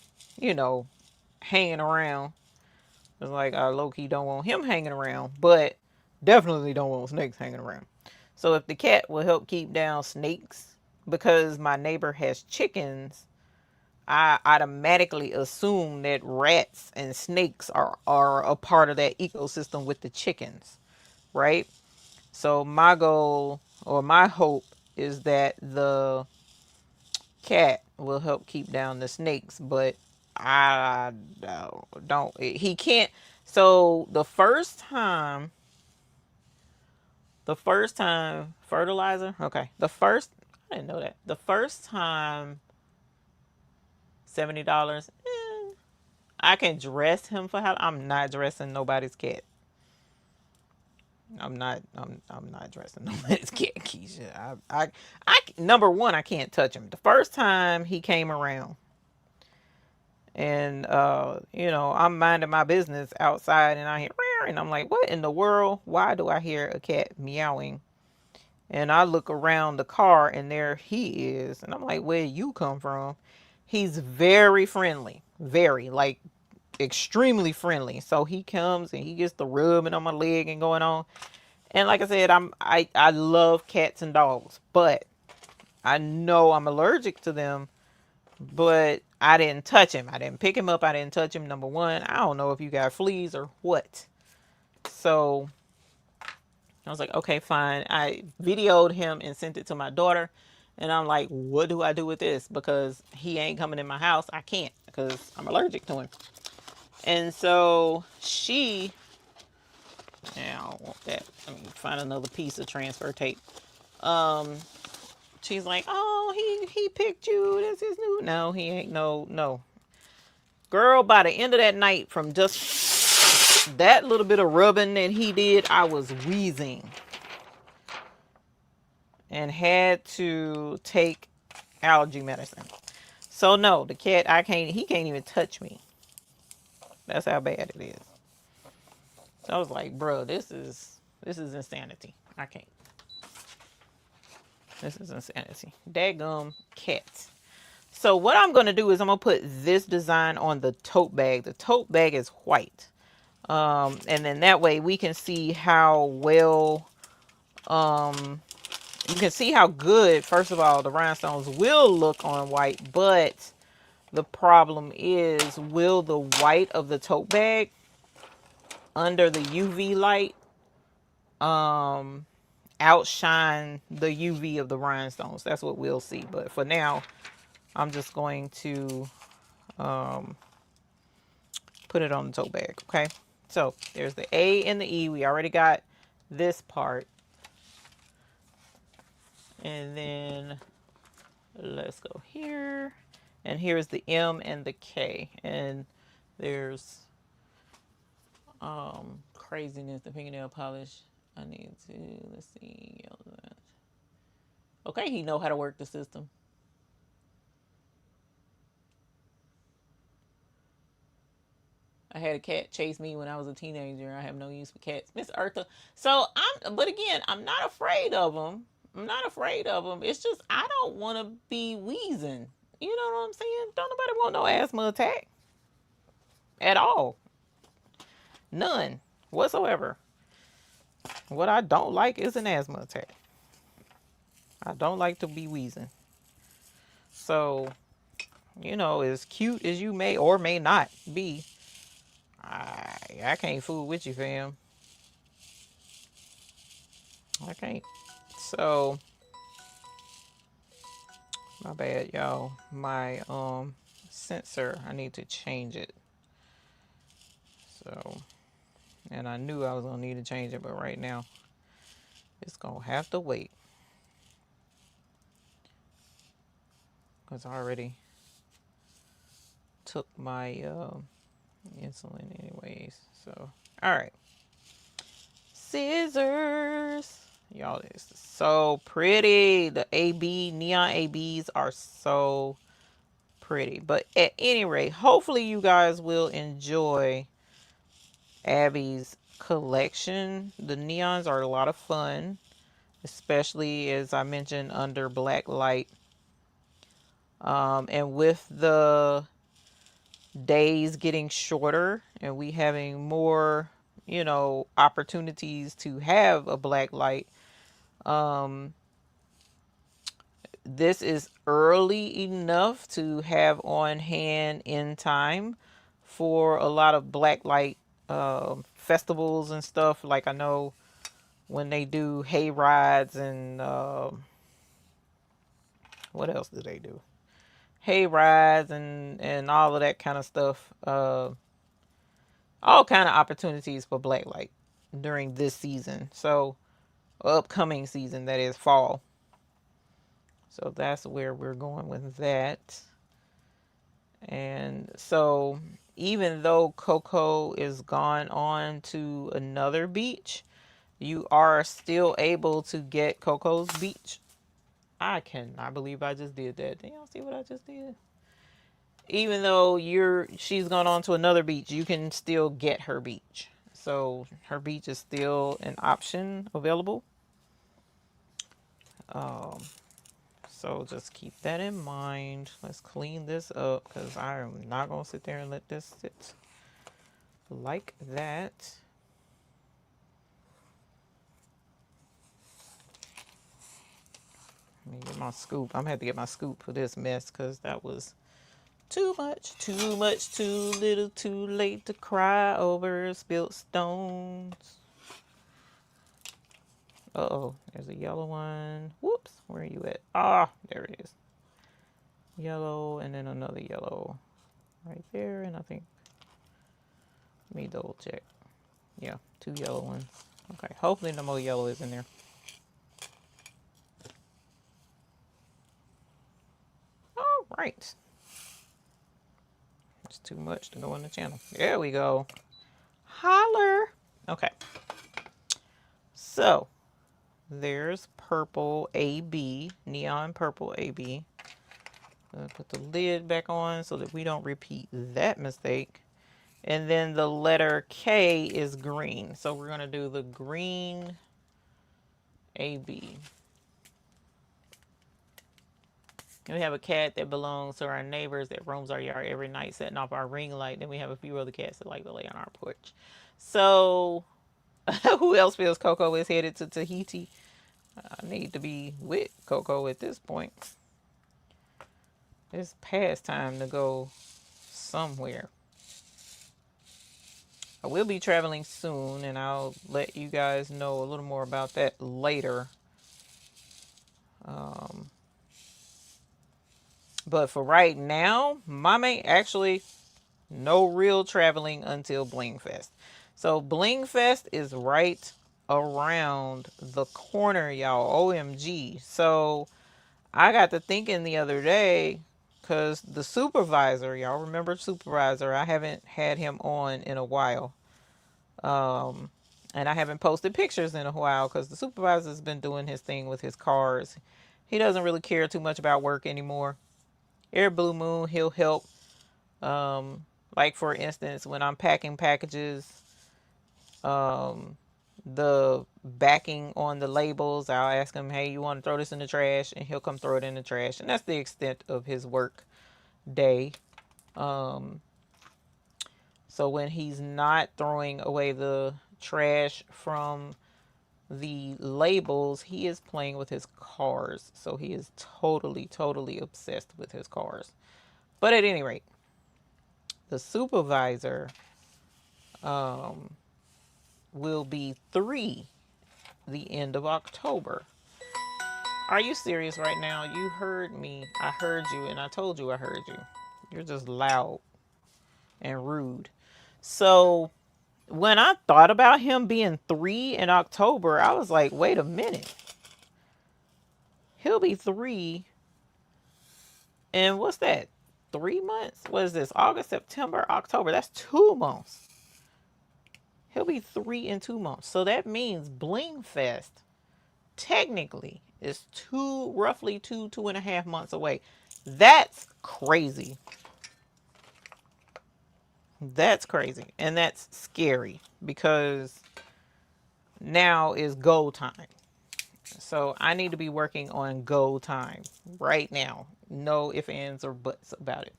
around. It's like I low-key don't want him hanging around, but definitely don't want snakes hanging around. So if the cat will help keep down snakes, because my neighbor has chickens, I automatically assume that rats and snakes are a part of that ecosystem with the chickens, right? So my goal or my hope is that the cat will help keep down the snakes, but I don't he can't. So the first time fertilizer, okay, I didn't know that. The first time $70. I can dress him for how I'm not dressing nobody's cat. I'm not dressing nobody's cat, Keisha. I number one, I can't touch him. The first time he came around, and I'm minding my business outside, and I hear And I'm like, what in the world? Why do I hear a cat meowing? And I look around the car and there he is. And I'm like, where you come from? He's very friendly. Very, like, extremely friendly. So he comes and he gets the rubbing on my leg and going on. And like I said, I love cats and dogs, but I know I'm allergic to them. But I didn't touch him. I didn't pick him up. I didn't touch him. Number one, I don't know if you got fleas or what. So I was like, okay, fine. I videoed him and sent it to my daughter. And I'm like, what do I do with this? Because he ain't coming in my house. I can't because I'm allergic to him. And so she, yeah, I don't want that. Let me find another piece of transfer tape. She's like, oh, he picked you. This is new. No, he ain't. No. Girl, by the end of that night, from just that little bit of rubbing that he did, I was wheezing. And had to take allergy medicine. So no, the cat, he can't even touch me. That's how bad it is. So I was like, bro, this is insanity. I can't. This is insanity. Daggum cats. So what I'm going to do is I'm going to put this design on the tote bag. The tote bag is white. And then that way we can see how well, you can see how good, first of all, the rhinestones will look on white. But the problem is, will the white of the tote bag under the UV light outshine the UV of the rhinestones? That's what we'll see. But for now, I'm just going to put it on the tote bag. Okay, so there's the A and the E. We already got this part. And then let's go here. And here's the M and the K. And there's craziness, the fingernail polish. I need to, let's see. Okay, he know how to work the system. I had a cat chase me when I was a teenager. I have no use for cats. Miss Eartha. So but again, I'm not afraid of them. I'm not afraid of them. It's just, I don't want to be wheezing. You know what I'm saying? Don't nobody want no asthma attack. At all. None whatsoever. What I don't like is an asthma attack. I don't like to be wheezing. So, as cute as you may or may not be, I can't fool with you, fam. I can't. So, my bad, y'all. My sensor, I need to change it. So, and I knew I was gonna need to change it, but right now it's gonna have to wait, because I already took my insulin anyways. So, all right, scissors. Y'all, this is so pretty. The AB neon ABs are so pretty. But at any rate, hopefully you guys will enjoy Abby's collection. The neons are a lot of fun, especially as I mentioned under black light. And with the days getting shorter and we having more, opportunities to have a black light, this is early enough to have on hand in time for a lot of black light festivals and stuff. Like, I know when they do hay rides and what else do they do? Hay rides and all of that kind of stuff. All kind of opportunities for black light during this season. So, upcoming season, that is fall. So that's where we're going with that. And so even though Coco is gone on to another beach, you are still able to get Coco's beach. I cannot believe I just did that. Did y'all see what I just did? Even though she's gone on to another beach, you can still get her beach. So her beach is still an option available. Um, so just keep that in mind. Let's clean this up because I am not going to sit there and let this sit like that. Let me get my scoop. I'm going to have to get my scoop for this mess because that was too much, too little, too late to cry over spilt stones. Uh-oh, there's a yellow one. Whoops, where are you at? Ah, there it is. Yellow, and then another yellow right there, and I think, let me double check. Yeah, 2 yellow ones. Okay, hopefully no more yellow is in there. All right. It's too much to go in the channel. There we go. Holler. Okay. So, there's purple AB, neon purple AB. Put the lid back on so that we don't repeat that mistake. And then the letter K is green. So we're going to do the green AB. And we have a cat that belongs to our neighbors that roams our yard every night, setting off our ring light. Then we have a few other cats that like to lay on our porch. So who else feels Coco is headed to Tahiti? I need to be with Coco at this point. It's past time to go somewhere. I will be traveling soon, and I'll let you guys know a little more about that later. But for right now, Mame, actually, no real traveling until Bling Fest. So Bling Fest is right around the corner, y'all. OMG. So I got to thinking the other day, because the supervisor, y'all remember supervisor, I haven't had him on in a while. And I haven't posted pictures in a while because the supervisor's been doing his thing with his cars. He doesn't really care too much about work anymore. Every blue moon, he'll help. Like for instance, when I'm packing packages, the backing on the labels, I'll ask him, hey, you want to throw this in the trash? And he'll come throw it in the trash. And that's the extent of his work day. So when he's not throwing away the trash from the labels, he is playing with his cars. So he is totally obsessed with his cars. But at any rate, the supervisor will be 3 the end of October. Are you serious right now? You heard me. I heard you, and I told you I heard you. You're just loud and rude. So when I thought about him being 3 in October, I was like, wait a minute. He'll be 3. And what's that? 3 months? What is this? August, September, October. That's 2 months. He'll be 3 in 2 months. So that means Bling Fest technically is roughly 2.5 months away. That's crazy. That's crazy. And that's scary because now is go time. So I need to be working on go time right now. No ifs, ands, or buts about it.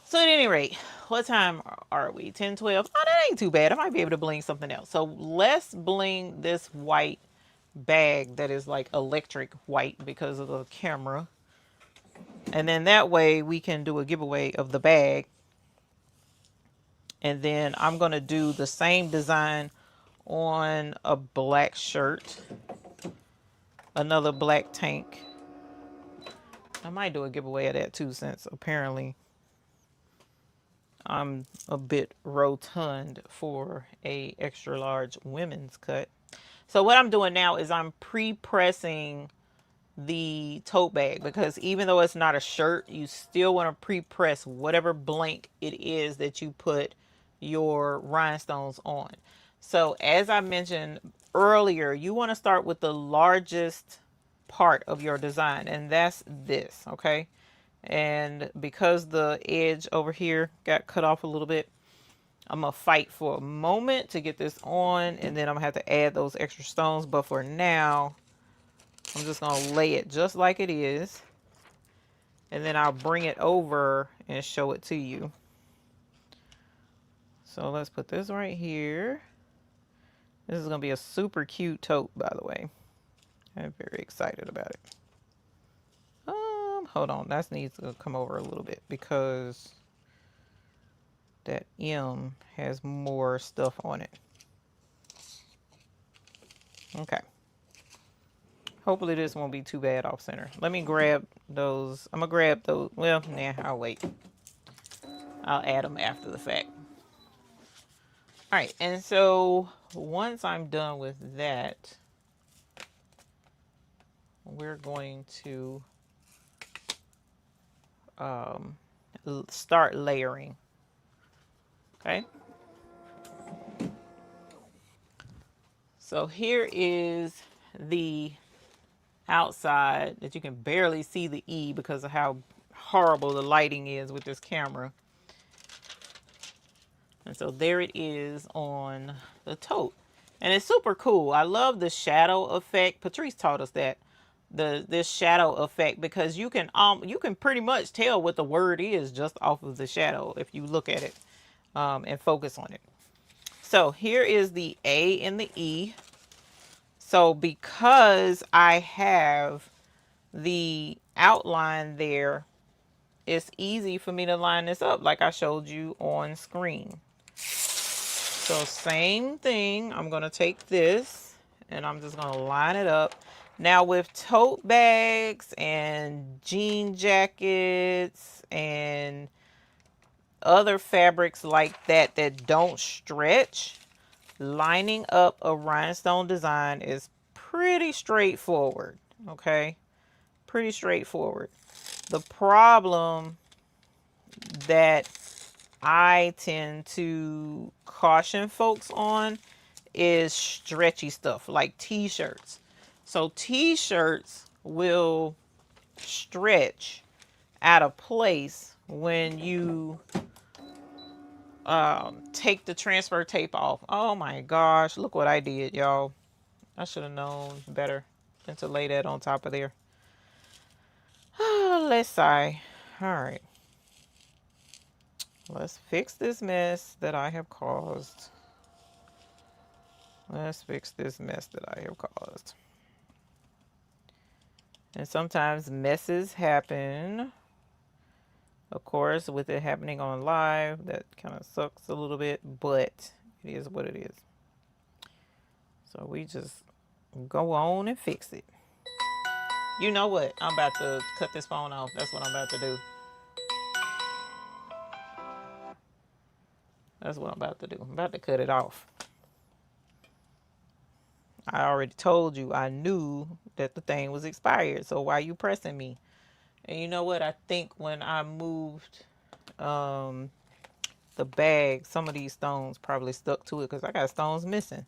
So at any rate, what time are we? 10, 12? Oh, that ain't too bad. I might be able to bling something else. So let's bling this white bag that is like electric white because of the camera. And then that way we can do a giveaway of the bag. And then I'm going to do the same design on a black shirt. Another black tank. I might do a giveaway of that too, since apparently I'm a bit rotund for a extra large women's cut. So what I'm doing now is I'm pre-pressing the tote bag, because even though it's not a shirt, you still want to pre-press whatever blank it is that you put your rhinestones on. So as I mentioned earlier, you want to start with the largest part of your design, and that's this, okay? And because the edge over here got cut off a little bit, I'm going to fight for a moment to get this on, and then I'm going to have to add those extra stones. But for now, I'm just going to lay it just like it is. And then I'll bring it over and show it to you. So let's put this right here. This is going to be a super cute tote, by the way. I'm very excited about it. Hold on. That needs to come over a little bit because that M has more stuff on it. Okay. Hopefully this won't be too bad off center. Let me grab those. I'm going to grab those. Well, nah, I'll wait. I'll add them after the fact. All right. And so once I'm done with that, we're going to start layering. Okay. So here is the outside that you can barely see the E because of how horrible the lighting is with this camera. And so there it is on the tote. And it's super cool. I love the shadow effect. Patrice taught us that. This shadow effect, because you can pretty much tell what the word is just off of the shadow if you look at it and focus on it. So here is the A and the E. So because I have the outline there, it's easy for me to line this up like I showed you on screen. So same thing, I'm going to take this and I'm just going to line it up. Now with tote bags and jean jackets and other fabrics like that that don't stretch, lining up a rhinestone design is pretty straightforward, okay? Pretty straightforward. The problem that I tend to caution folks on is stretchy stuff like t-shirts. So t-shirts will stretch out of place when you take the transfer tape off. Oh my gosh, look what I did, y'all. I should have known better than to lay that on top of there. Let's sigh. All right. Let's fix this mess that I have caused. Let's fix this mess that I have caused. And sometimes messes happen. Of course, with it happening on live, that kind of sucks a little bit, but it is what it is. So we just go on and fix it. You know what? I'm about to cut this phone off. That's what I'm about to do. That's what I'm about to do. I'm about to cut it off. I already told you I knew that the thing was expired. So why are you pressing me? And you know what? I think when I moved the bag, some of these stones probably stuck to it because I got stones missing.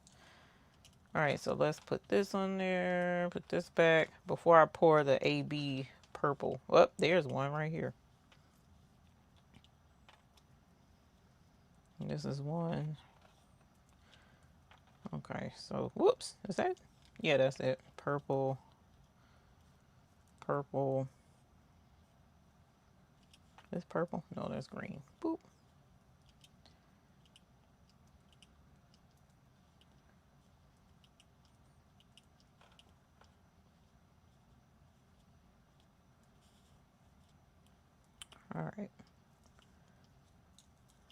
All right, so let's put this on there. Put this back before I pour the AB purple. Oh, there's one right here. This is one. Okay, so whoops, is that? Yeah, that's it. Purple. Purple. Is purple? No, that's green. Boop. All right.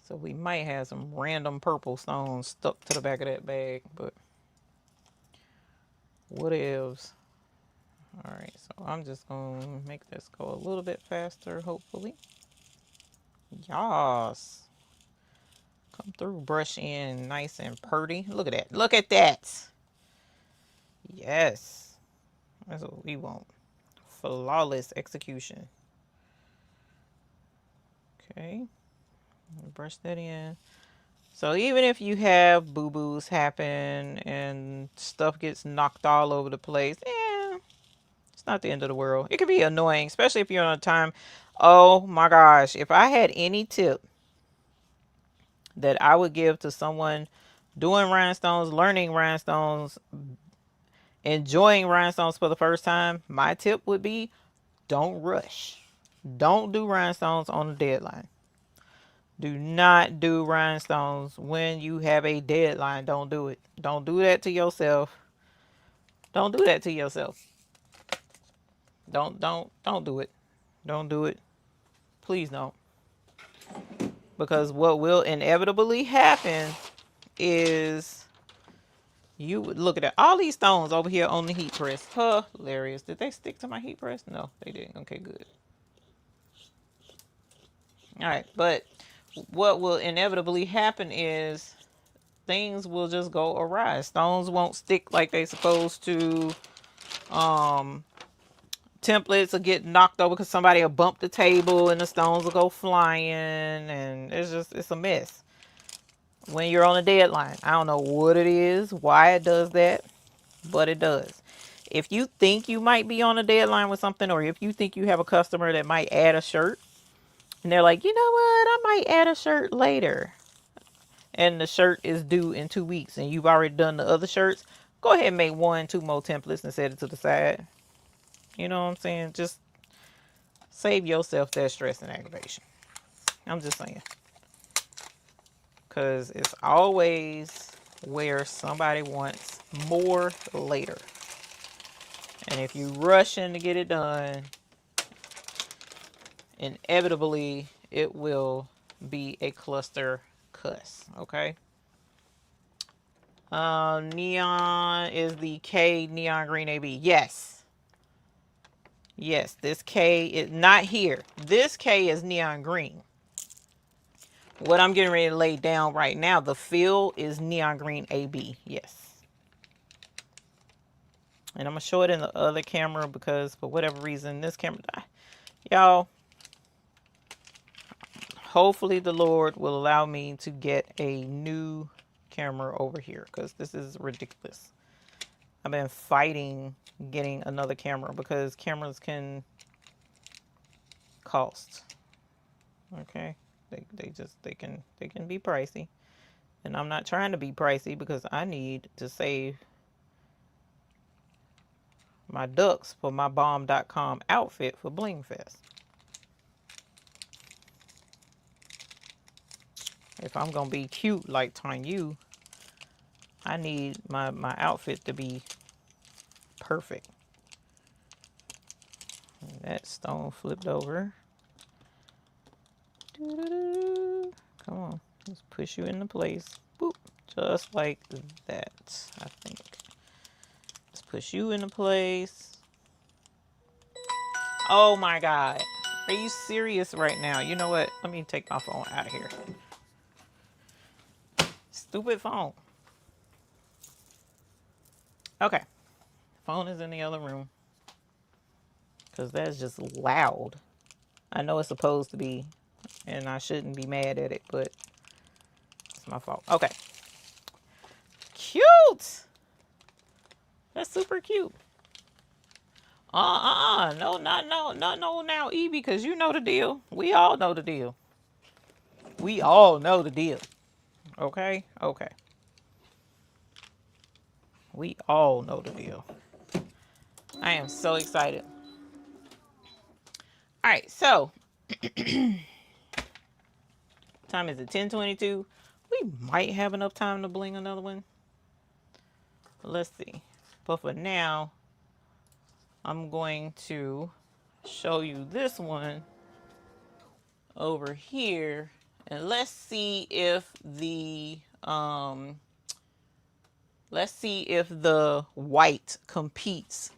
So we might have some random purple stones stuck to the back of that bag, but what ifs? All right, so I'm just gonna make this go a little bit faster, hopefully. Yas. Come through, brush in nice and purty. Look at that. Look at that. Yes. That's what we want. Flawless execution. Okay. Brush that in. So even if you have boo-boos happen and stuff gets knocked all over the place, it's not the end of the world. It can be annoying, especially if you're on a time. Oh my gosh. If I had any tip that I would give to someone doing rhinestones, learning rhinestones, enjoying rhinestones for the first time, my tip would be don't rush. Don't do rhinestones on a deadline. Do not do rhinestones when you have a deadline. Don't do it. Don't do that to yourself. Don't do that to yourself. Don't do it. Don't do it. Please don't. Because what will inevitably happen is you would look at that. All these stones over here on the heat press. Hilarious. Did they stick to my heat press? No, they didn't. Okay, good. All right, but what will inevitably happen is things will just go awry. Stones won't stick like they supposed to. Templates will get knocked over because somebody will bump the table and the stones will go flying, and it's a mess when you're on a deadline. I don't know what it is, why it does that, but it does. If you think you might be on a deadline with something, or if you think you have a customer that might add a shirt and they're like, you know what, I might add a shirt later, and the shirt is due in 2 weeks and you've already done the other shirts, go ahead and make 1-2 more templates and set it to the side. You know what I'm saying? Just save yourself that stress and aggravation. I'm just saying. Because it's always where somebody wants more later. And if you rush in to get it done, inevitably it will be a cluster cuss. Okay? Neon is the K neon green AB. Yes. Yes, this K is not here. This K is neon green. What I'm getting ready to lay down right now, the fill is neon green AB. Yes. And I'm going to show it in the other camera because for whatever reason, this camera died. Y'all, hopefully the Lord will allow me to get a new camera over here because this is ridiculous. I've been fighting getting another camera because cameras can cost. Okay? They can be pricey. And I'm not trying to be pricey because I need to save my ducks for my bomb.com outfit for Bling Fest. If I'm going to be cute like Tanya, I need my outfit to be perfect. And that stone flipped over. Come on. Just push you into place. Boop. Just like that, I think. Just push you into place. Oh my God. Are you serious right now? You know what? Let me take my phone out of here. Stupid phone. Okay. Phone is in the other room. Because that's just loud. I know it's supposed to be. And I shouldn't be mad at it. But it's my fault. Okay. Cute. That's super cute. No, now, Evie, because you know the deal. We all know the deal. We all know the deal. Okay? Okay. We all know the deal. I am so excited. All right, so time is it 10:22? We might have enough time to bling another one. Let's see. But for now, I'm going to show you this one over here, and let's see if the white competes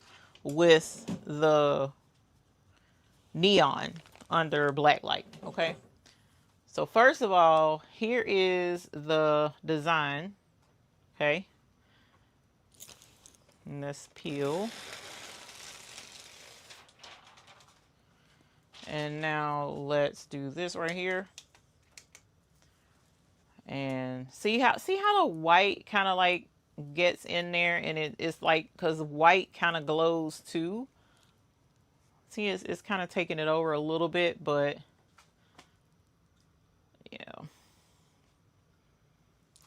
with the neon under black light. Okay, so first of all, here is the design. Okay, and let's peel. And now let's do this right here. And see how the white kind of like gets in there, and it's like, because white kind of glows too. See, it's kind of taking it over a little bit, but yeah.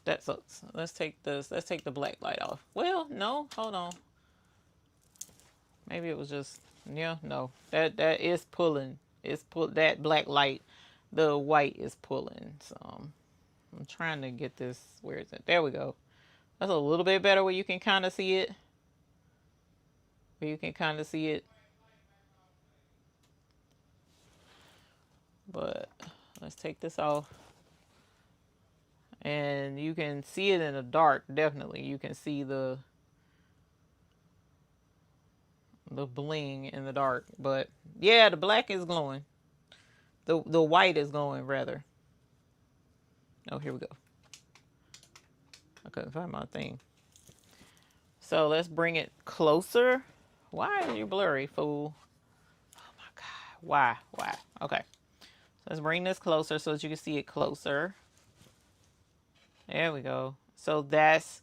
That sucks. Let's take this. Let's take the black light off. Well, no, hold on. Maybe it was just, yeah, no. That is pulling. It's pull that black light. The white is pulling. So I'm trying to get this. Where is it? There we go. That's a little bit better where you can kind of see it. Where you can kind of see it. But let's take this off. And you can see it in the dark, definitely. You can see the bling in the dark. But yeah, the black is glowing. The white is glowing rather. Oh, here we go. I couldn't find my thing. So let's bring it closer. Why are you blurry, fool? Oh my God. Why? Okay. So let's bring this closer so that you can see it closer. There we go. So that's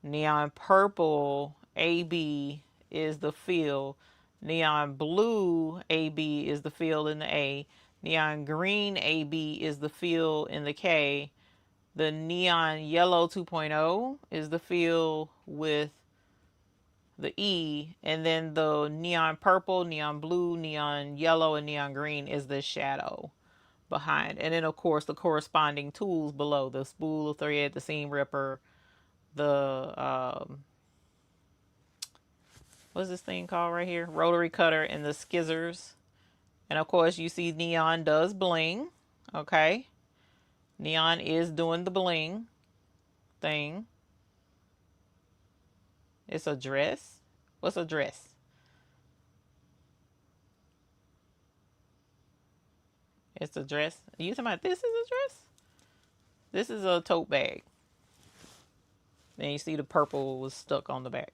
neon purple AB is the fill. Neon blue AB is the fill in the A. Neon green AB is the fill in the K. The neon yellow 2.0 is the fill with the E. And then the neon purple, neon blue, neon yellow, and neon green is the shadow behind. And then, of course, the corresponding tools below. The spool, the thread, the seam ripper, the what's this thing called right here? Rotary cutter and the skizzers. And of course you see neon does bling. Okay. Neon is doing the bling thing. It's a dress. What's a dress? It's a dress. You talking about this is a dress? This is a tote bag. Then you see the purple was stuck on the back.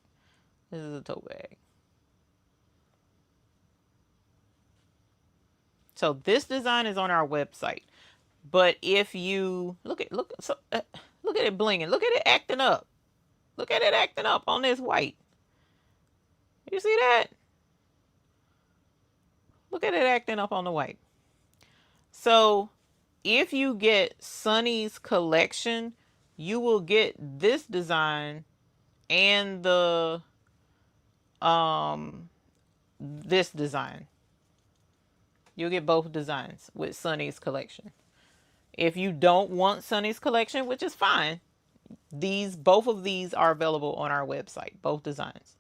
This is a tote bag. So this design is on our website. But if you look at it blinging, look at it acting up. Look at it acting up on this white. You see that? Look at it acting up on the white. So if you get Sunny's collection, you will get this design and the this design. You'll get both designs with Sunny's collection. If you don't want Sunny's collection, which is fine, both of these are available on our website, both designs.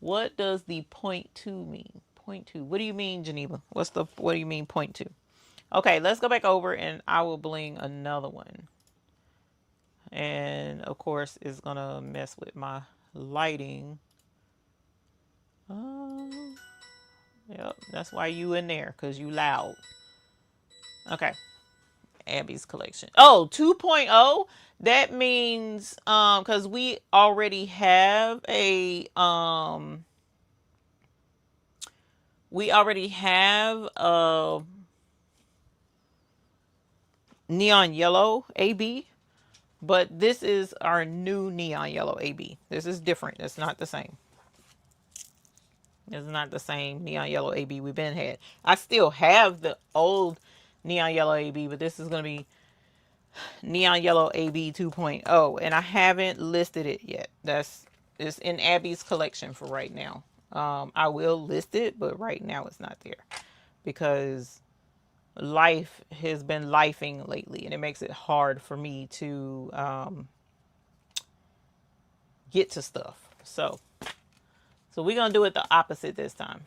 What does the 0.2 mean? 0.2. What do you mean, Geneva? What do you mean 0.2? Okay, let's go back over and I will bling another one. And of course, it's gonna mess with my lighting. Yep, that's why you in there, because you loud. Okay. Abby's collection. Oh, 2.0. That means because we already have a neon yellow AB, but this is our new neon yellow AB. This is different. It's not the same. It's not the same neon yellow AB we've been had. I still have the old neon yellow AB, but this is going to be neon yellow AB 2.0, and I haven't listed it yet. It's in Abby's collection for right now. I will list it, but right now it's not there because life has been lifing lately, and it makes it hard for me to get to stuff. So we're gonna do it the opposite this time.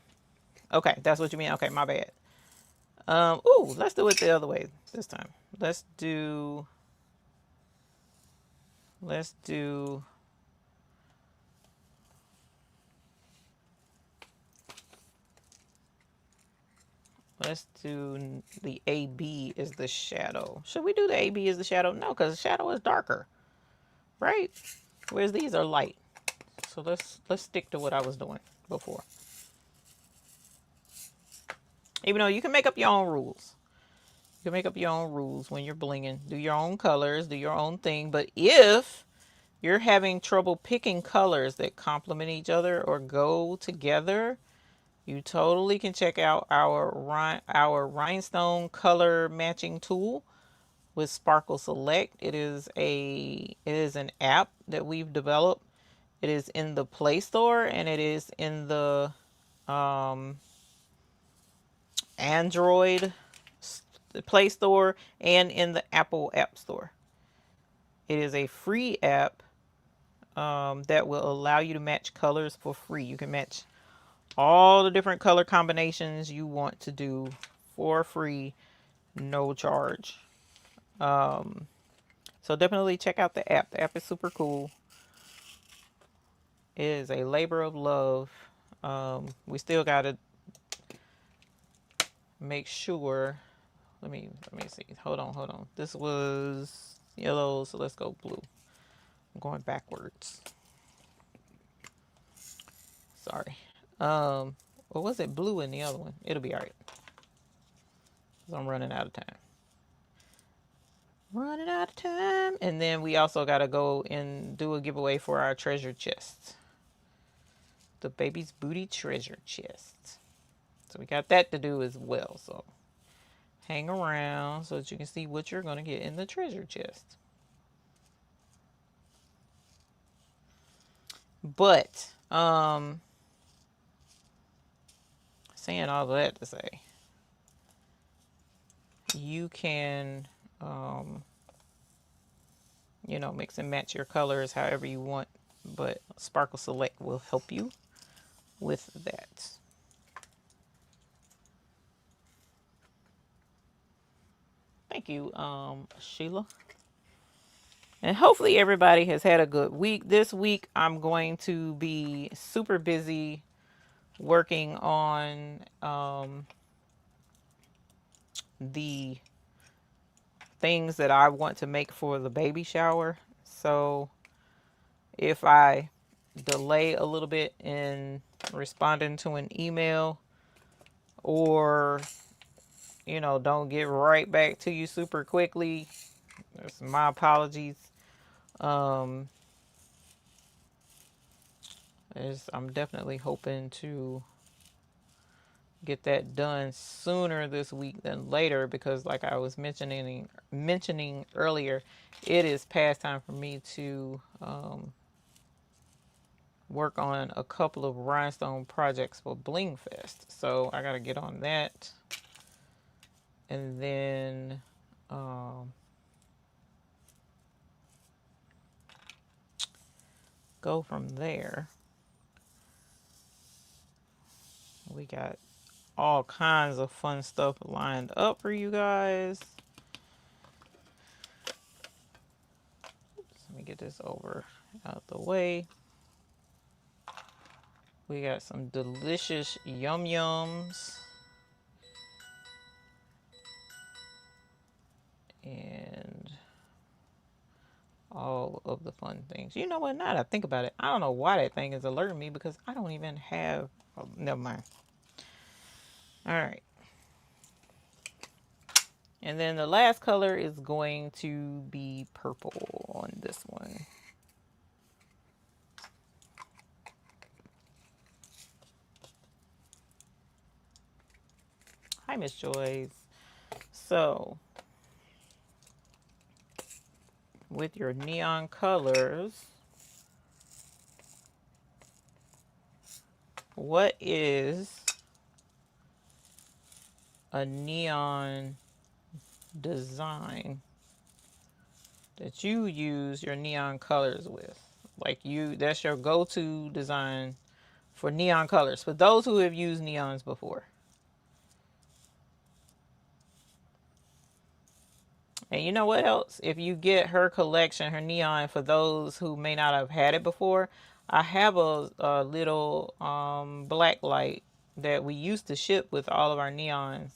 Okay, that's what you mean. Okay, my bad. Ooh, let's do it the other way this time. Let's do the AB is the shadow. Should we do the AB as the shadow? No, because the shadow is darker, right? Whereas these are light. So let's stick to what I was doing before. Even though you can make up your own rules. You can make up your own rules when you're blinging. Do your own colors, do your own thing. But if you're having trouble picking colors that complement each other or go together, you totally can check out our Rhinestone color matching tool, with Sparkle Select. It is an app that we've developed. It is in the Play Store and it is in the Android Play Store and in the Apple App Store. It is a free app that will allow you to match colors for free. You can match all the different color combinations you want to do for free, no charge. So definitely check out the app. The app is super cool. It is a labor of love. We still gotta make sure. Let me see. Hold on. This was yellow, so let's go blue. I'm going backwards. Sorry. Or was it blue in the other one? It'll be all right. 'Cause I'm running out of time. And then we also got to go and do a giveaway for our treasure chest. The baby's booty treasure chest. So we got that to do as well. So hang around so that you can see what you're going to get in the treasure chest. But, saying all that to say, you can, you know, mix and match your colors however you want, but Sparkle Select will help you with that. Thank you, Sheila. And hopefully everybody has had a good week. This week I'm going to be super busy working on the things that I want to make for the baby shower. So if I delay a little bit in responding to an email, or you know, don't get right back to you super quickly, that's my apologies. I'm definitely hoping to get that done sooner this week than later, because like I was mentioning earlier, it is past time for me to work on a couple of rhinestone projects for Bling Fest. So I got to get on that, and then go from there. We got all kinds of fun stuff lined up for you guys. Let me get this over out the way. We got some delicious yum yums and all of the fun things. You know what? Now that I think about it, I don't know why that thing is alerting me, because I don't even have. Oh, never mind. All right. And then the last color is going to be purple on this one. Hi, Miss Joyce. So, with your neon colors, what is a neon design that you use your neon colors with? Like that's your go-to design for neon colors, for those who have used neons before. And you know what else? If you get her collection, her neon, for those who may not have had it before, I have a little black light that we used to ship with all of our neons.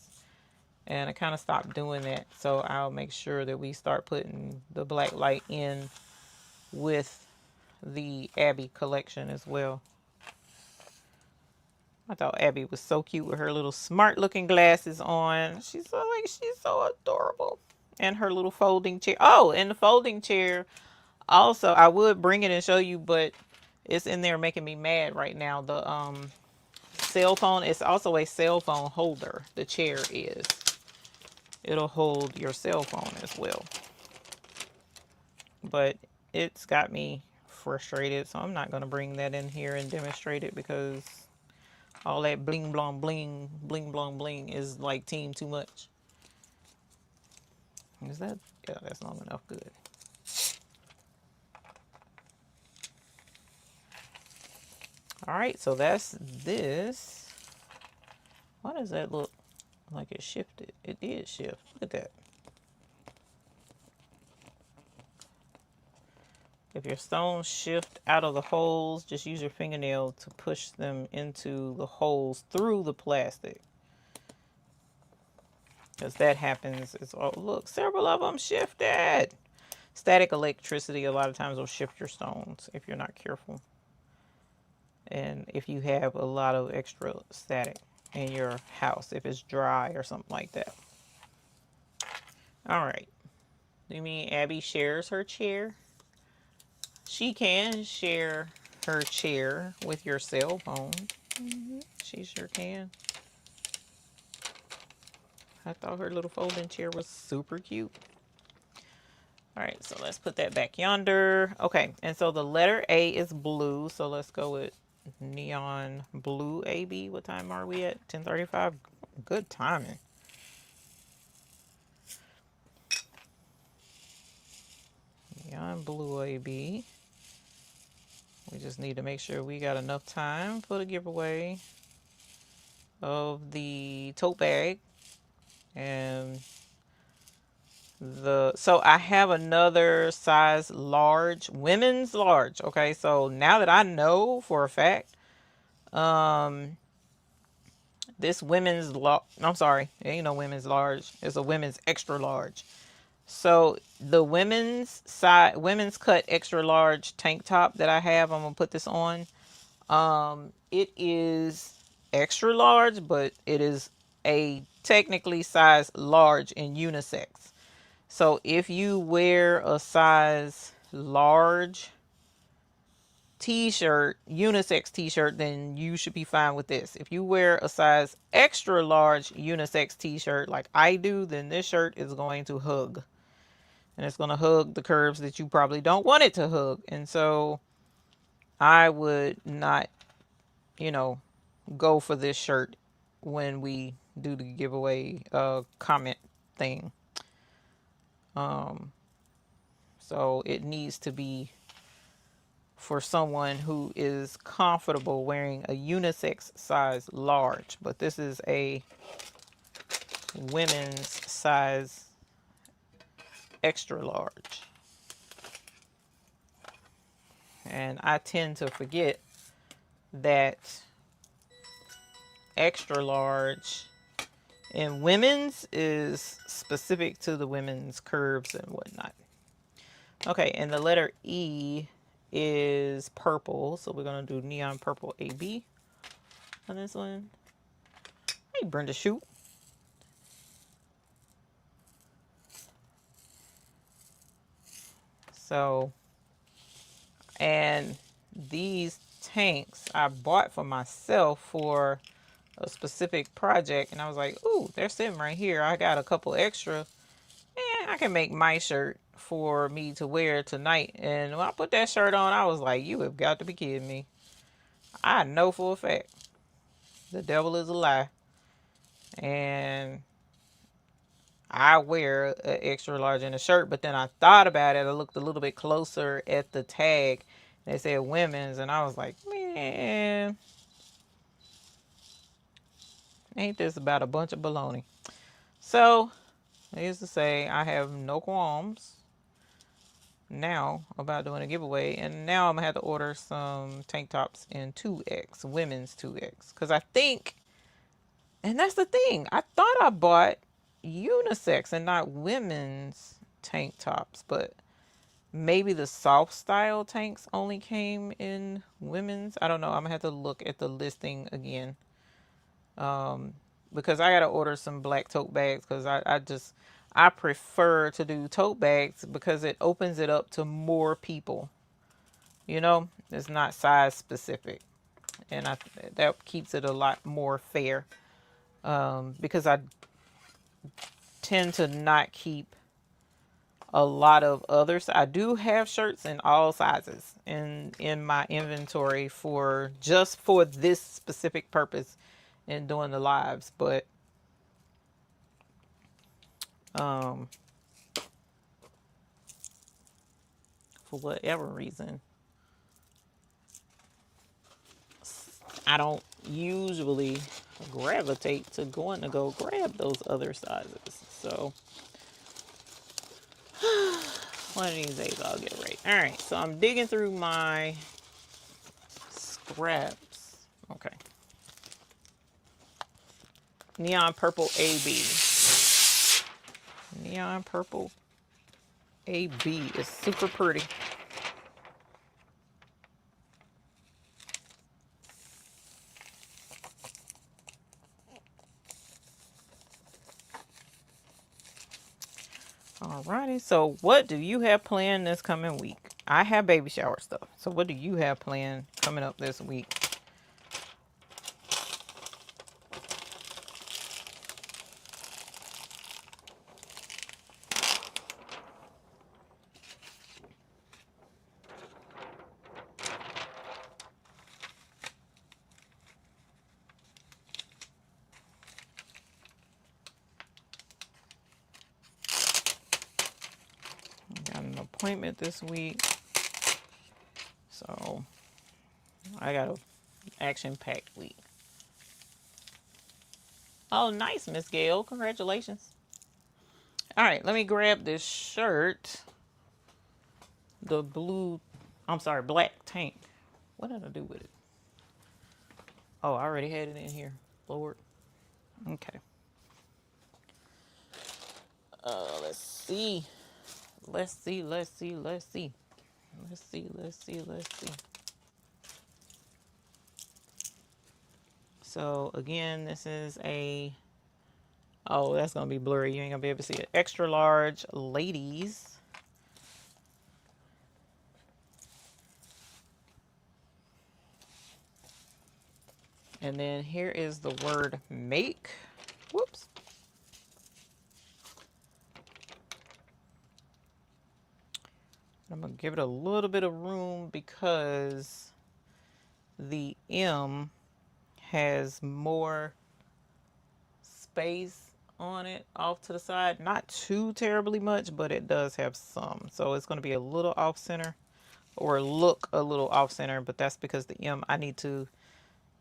And I kind of stopped doing that. So I'll make sure that we start putting the black light in with the Abby collection as well. I thought Abby was so cute with her little smart looking glasses on. She's so adorable. And her little folding chair. Oh, and the folding chair. Also, I would bring it and show you, but it's in there making me mad right now. The cell phone. It's also a cell phone holder. The chair is. it'll hold your cell phone as well. But it's got me frustrated, so I'm not going to bring that in here and demonstrate it because all that bling blong bling bling blong bling is like team too much. Is that? Yeah, that's long enough. Good. All right, so that's this. Why does that look like it shifted? It did shift. Look at that. If your stones shift out of the holes, just use your fingernail to push them into the holes through the plastic. Because that happens. It's, oh, look, several of them shifted. Static electricity a lot of times will shift your stones if you're not careful. And if you have a lot of extra static in your house, if it's dry or something like that. All right. You mean Abby shares her chair? She can share her chair with your cell phone. She sure can. I thought her little folding chair was super cute. All right, so let's put that back yonder. Okay, and so the letter A is blue, so let's go with neon blue AB. What time are we at? 10:35. Good timing. Neon blue AB. We just need to make sure we got enough time for the giveaway of the tote bag. And so I have another size large, women's large. Okay, so now that I know for a fact, this women's I'm sorry, it ain't no women's large. It's a women's extra large. So the women's cut extra large tank top that I have, I'm gonna put this on. It is extra large, but it is a technically size large in unisex. So if you wear a size large t-shirt, unisex t-shirt, then you should be fine with this. If you wear a size extra large unisex t-shirt like I do, then this shirt is going to hug. And it's going to hug the curves that you probably don't want it to hug. And so I would not, go for this shirt when we do the giveaway comment thing. So it needs to be for someone who is comfortable wearing a unisex size large. But this is a women's size extra large. And I tend to forget that extra large in women's is specific to the women's curves and whatnot. Okay, and the letter E is purple, so we're gonna do neon purple AB on this one. Hey, Brenda, shoot. So, and these tanks I bought for myself for a specific project, and I was like, ooh, they're sitting right here. I got a couple extra, and I can make my shirt for me to wear tonight. And when I put that shirt on, I was like, you have got to be kidding me. I know for a fact the devil is a lie. And I wear an extra large in a shirt, but then I thought about it. I looked a little bit closer at the tag. They said women's, and I was like, man, ain't this about a bunch of baloney? So, needless to say, I have no qualms now about doing a giveaway, and now I'm gonna have to order some tank tops in 2X, women's 2X, because I think, and that's the thing, I thought I bought unisex and not women's tank tops, but maybe the soft style tanks only came in women's. I don't know. I'm gonna have to look at the listing again, because I gotta order some black tote bags, because I prefer to do tote bags because it opens it up to more people. It's not size specific, and that keeps it a lot more fair. Because I tend to not keep a lot of others. I do have shirts in all sizes in my inventory for just for this specific purpose in doing the lives, but for whatever reason, I don't usually gravitate to going to go grab those other sizes. So one of these days I'll get right. All right, so I'm digging through my scraps. Okay. Neon purple AB. Neon purple AB is super pretty. Alrighty, so what do you have planned this coming week? I have baby shower stuff. So what do you have planned coming up this week? Got an appointment this week. So I got an action-packed week. Oh, nice, Miss Gail. Congratulations. All right, let me grab this shirt. The blue, I'm sorry, black tank. What did I do with it? Oh, I already had it in here. Lord. Okay. Let's see. Let's see. So again, this is a, oh, that's gonna be blurry. You ain't gonna be able to see it. Extra large ladies. And then here is the word make. Whoops. I'm gonna give it a little bit of room because the M has more space on it off to the side. Not too terribly much, but it does have some. So it's going to be a little off center or look a little off center, but that's because the M, I need to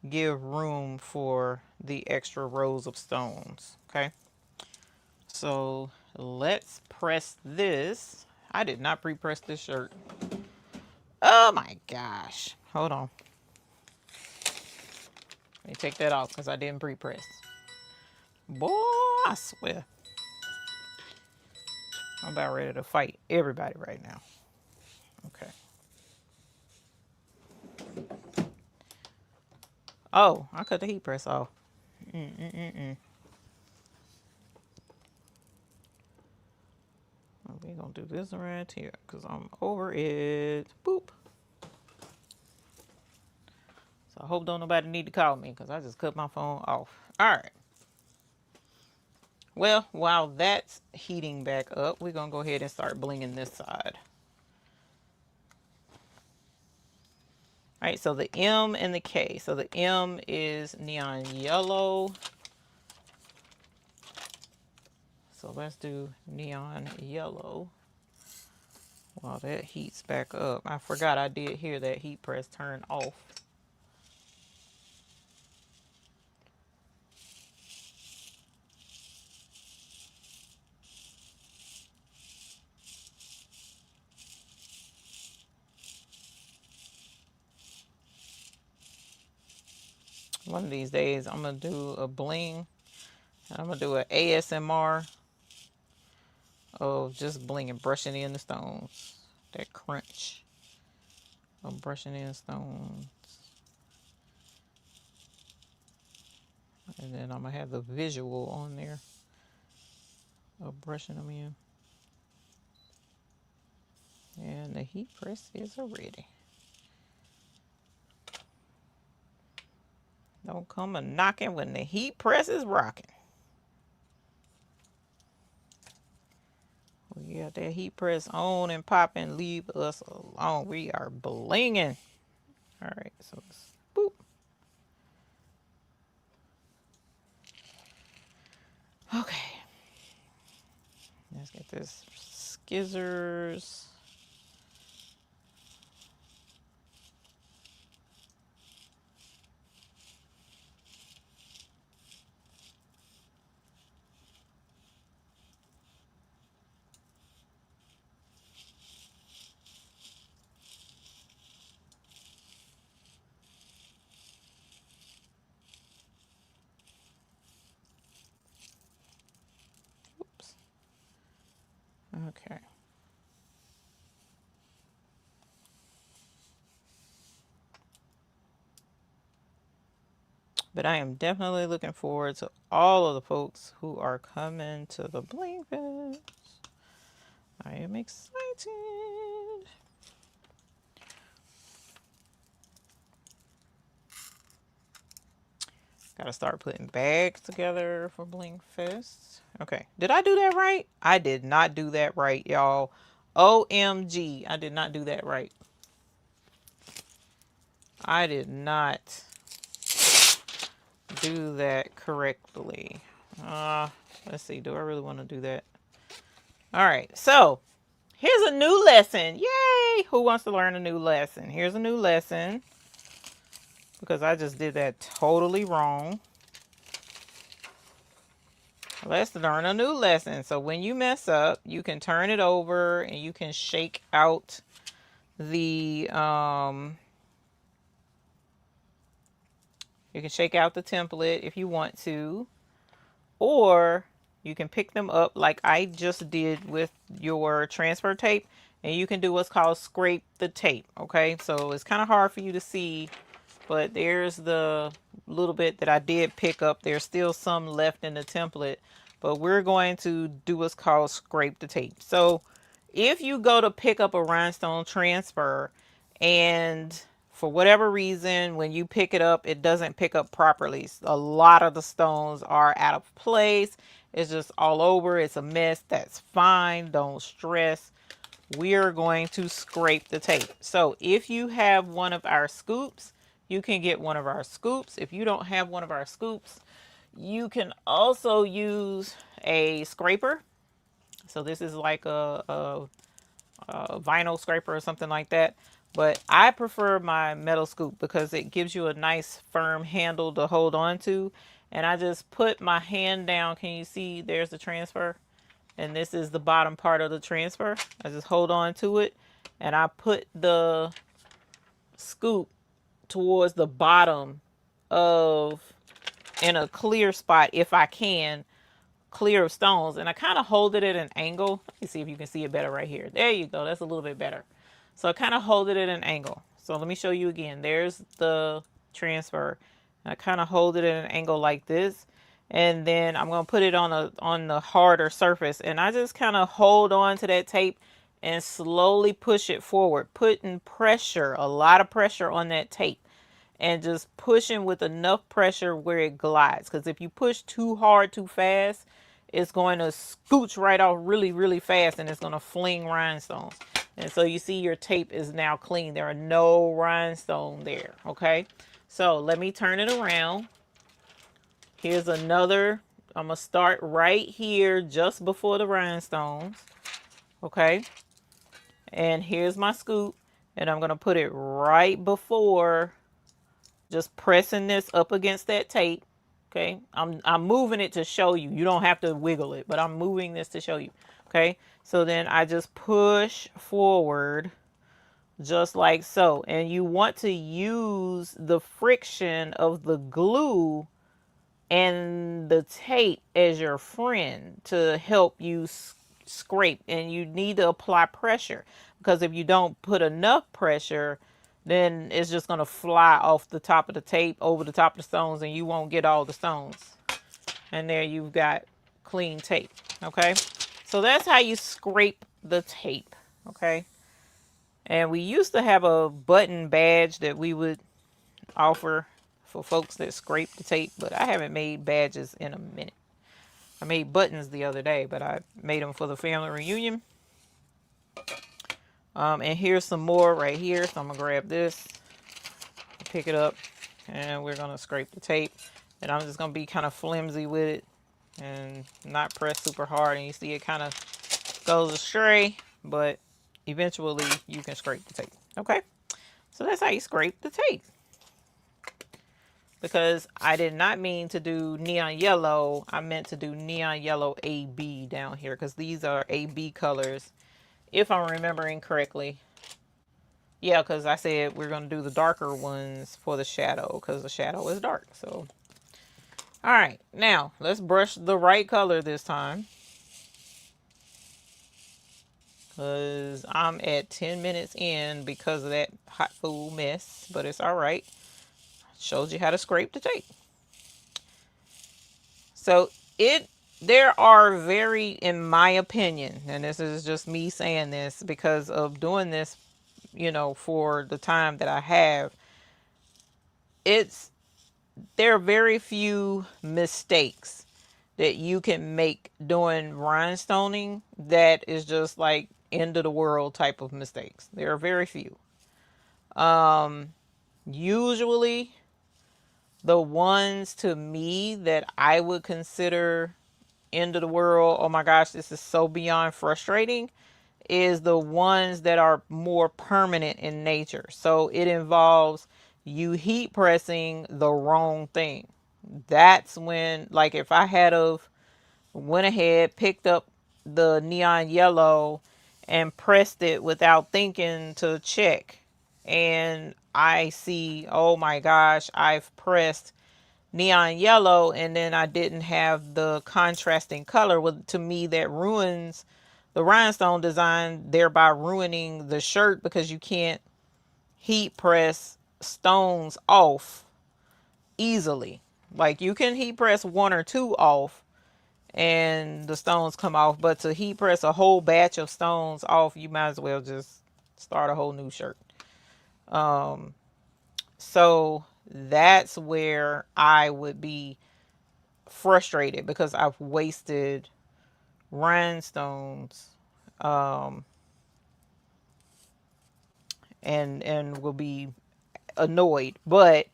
give room for the extra rows of stones. Okay. So let's press this. I did not pre-press this shirt. Oh my gosh. Hold on. Let me take that off because I didn't pre-press. Boy, I swear. I'm about ready to fight everybody right now. Okay. Oh, I cut the heat press off. We're going to do this right here because I'm over it. Boop. So I hope don't nobody need to call me because I just cut my phone off. All right. Well, while that's heating back up, we're going to go ahead and start blinging this side. All right, so the M and the K. So the M is neon yellow. So let's do neon yellow while that heats back up. I forgot I did hear that heat press turn off. One of these days, I'm going to do a bling. I'm going to do an ASMR of just blinging, brushing in the stones. That crunch of brushing in stones. And then I'm going to have the visual on there of brushing them in. And the heat press is ready. Don't come a knocking when the heat press is rocking. Yeah, that heat press on and popping. Leave us alone. We are blinging. All right, so let's boop. Okay, let's get this skizzers. Oops. Okay. But I am definitely looking forward to all of the folks who are coming to the Bling Fest. I am excited. Gotta start putting bags together for Bling Fest. Okay, did I do that right? I did not do that right, y'all. OMG, I did not do that right. I did not do that correctly. Let's see, do I really want to do that? All right, so here's a new lesson. Yay! Who wants to learn a new lesson? Here's a new lesson because I just did that totally wrong. Let's learn a new lesson. So when you mess up, you can turn it over and you can shake out the template if you want to, or you can pick them up like I just did with your transfer tape, and you can do what's called scrape the tape. Okay, so it's kind of hard for you to see, but there's the little bit that I did pick up. There's still some left in the template, but we're going to do what's called scrape the tape. So if you go to pick up a rhinestone transfer and for whatever reason, when you pick it up, it doesn't pick up properly. A lot of the stones are out of place. It's just all over. It's a mess. That's fine. Don't stress. We're going to scrape the tape. So if you have one of our scoops, you can get one of our scoops. If you don't have one of our scoops, you can also use a scraper. So this is like a vinyl scraper or something like that. But I prefer my metal scoop because it gives you a nice firm handle to hold on to. And I just put my hand down. Can you see there's the transfer? And this is the bottom part of the transfer. I just hold on to it and I put the scoop towards the bottom of, in a clear spot if I can, clear of stones, and I kind of hold it at an angle. Let me see if you can see it better right here. There you go. That's a little bit better. So I kind of hold it at an angle. So let me show you again. There's the transfer. I kind of hold it at an angle like this, and then I'm going to put it on the harder surface, and I just kind of hold on to that tape and slowly push it forward, putting pressure, a lot of pressure on that tape, and just pushing with enough pressure where it glides. Because if you push too hard, too fast, it's going to scooch right off really, really fast, and it's going to fling rhinestones. And so you see your tape is now clean. There are no rhinestone there, okay? So let me turn it around. Here's another. I'm going to start right here just before the rhinestones, okay? And here's my scoop, and I'm going to put it right before, just pressing this up against that tape. Okay, I'm moving it to show you. You don't have to wiggle it, but I'm moving this to show you. Okay, so then I just push forward just like so. And you want to use the friction of the glue and the tape as your friend to help you scrape. And you need to apply pressure, because if you don't put enough pressure, then it's just going to fly off the top of the tape over the top of the stones, and you won't get all the stones. And there you've got clean tape. Okay, so that's how you scrape the tape. Okay, and we used to have a button badge that we would offer for folks that scrape the tape, but I haven't made badges in a minute. I made buttons the other day, but I made them for the family reunion. And here's some more right here. So I'm gonna grab this, pick it up, and we're gonna scrape the tape. And I'm just gonna be kind of flimsy with it and not press super hard. And you see it kind of goes astray, but eventually you can scrape the tape. Okay, so that's how you scrape the tape. Because I did not mean to do neon yellow. I meant to do neon yellow AB down here, because these are AB colors, if I'm remembering correctly. Yeah, because I said we're going to do the darker ones for the shadow, because the shadow is dark. So, all right, now let's brush the right color this time, because I'm at 10 minutes in because of that hot food mess, but it's all right. Shows you how to scrape the tape. So there are very, in my opinion, and this is just me saying this because of doing this, for the time that I have, there are very few mistakes that you can make doing rhinestoning that is just like end of the world type of mistakes. There are very few. Usually the ones to me that I would consider end of the world, oh my gosh, this is so beyond frustrating, is the ones that are more permanent in nature. So it involves you heat pressing the wrong thing. That's when, like, if I had of went ahead, picked up the neon yellow and pressed it without thinking to check, and I see, oh my gosh, I've pressed neon yellow and then I didn't have the contrasting color, well, to me that ruins the rhinestone design, thereby ruining the shirt, because you can't heat press stones off easily. Like, you can heat press one or two off and the stones come off, but to heat press a whole batch of stones off, you might as well just start a whole new shirt. So that's where I would be frustrated, because I've wasted rhinestones, and will be annoyed. But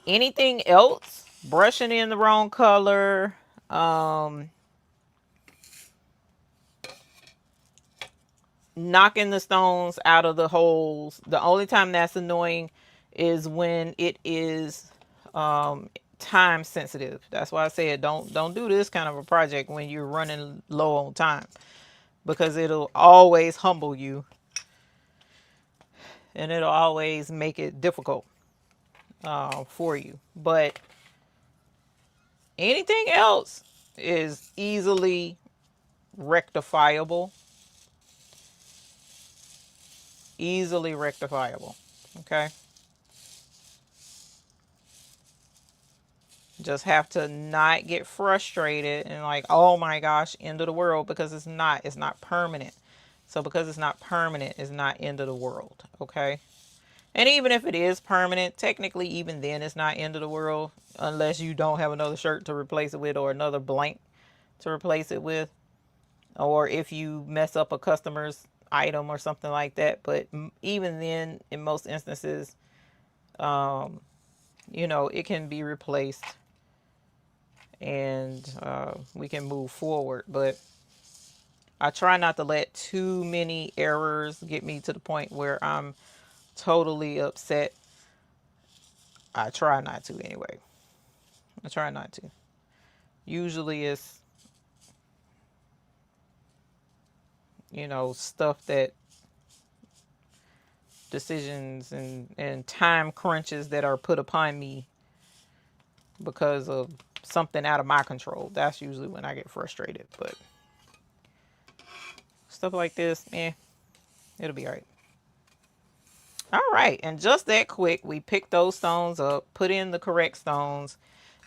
anything else, brushing in the wrong color, knocking the stones out of the holes, the only time that's annoying is when it is time sensitive. That's why I said don't do this kind of a project when you're running low on time, because it'll always humble you and it'll always make it difficult for you. But anything else is easily rectifiable. Easily rectifiable. Okay. Just have to not get frustrated and like, oh my gosh, end of the world, because it's not permanent. So because it's not permanent, it's not end of the world. Okay. And even if it is permanent, technically even then it's not end of the world, unless you don't have another shirt to replace it with, or another blank to replace it with, or if you mess up a customer's item or something like that. But even then, in most instances, it can be replaced and we can move forward. But I try not to let too many errors get me to the point where I'm totally upset. I try not to anyway. I try not to. Usually it's, stuff that decisions and time crunches that are put upon me because of something out of my control. That's usually when I get frustrated. But stuff like this, it'll be all right. All right, and just that quick, we picked those stones up, put in the correct stones,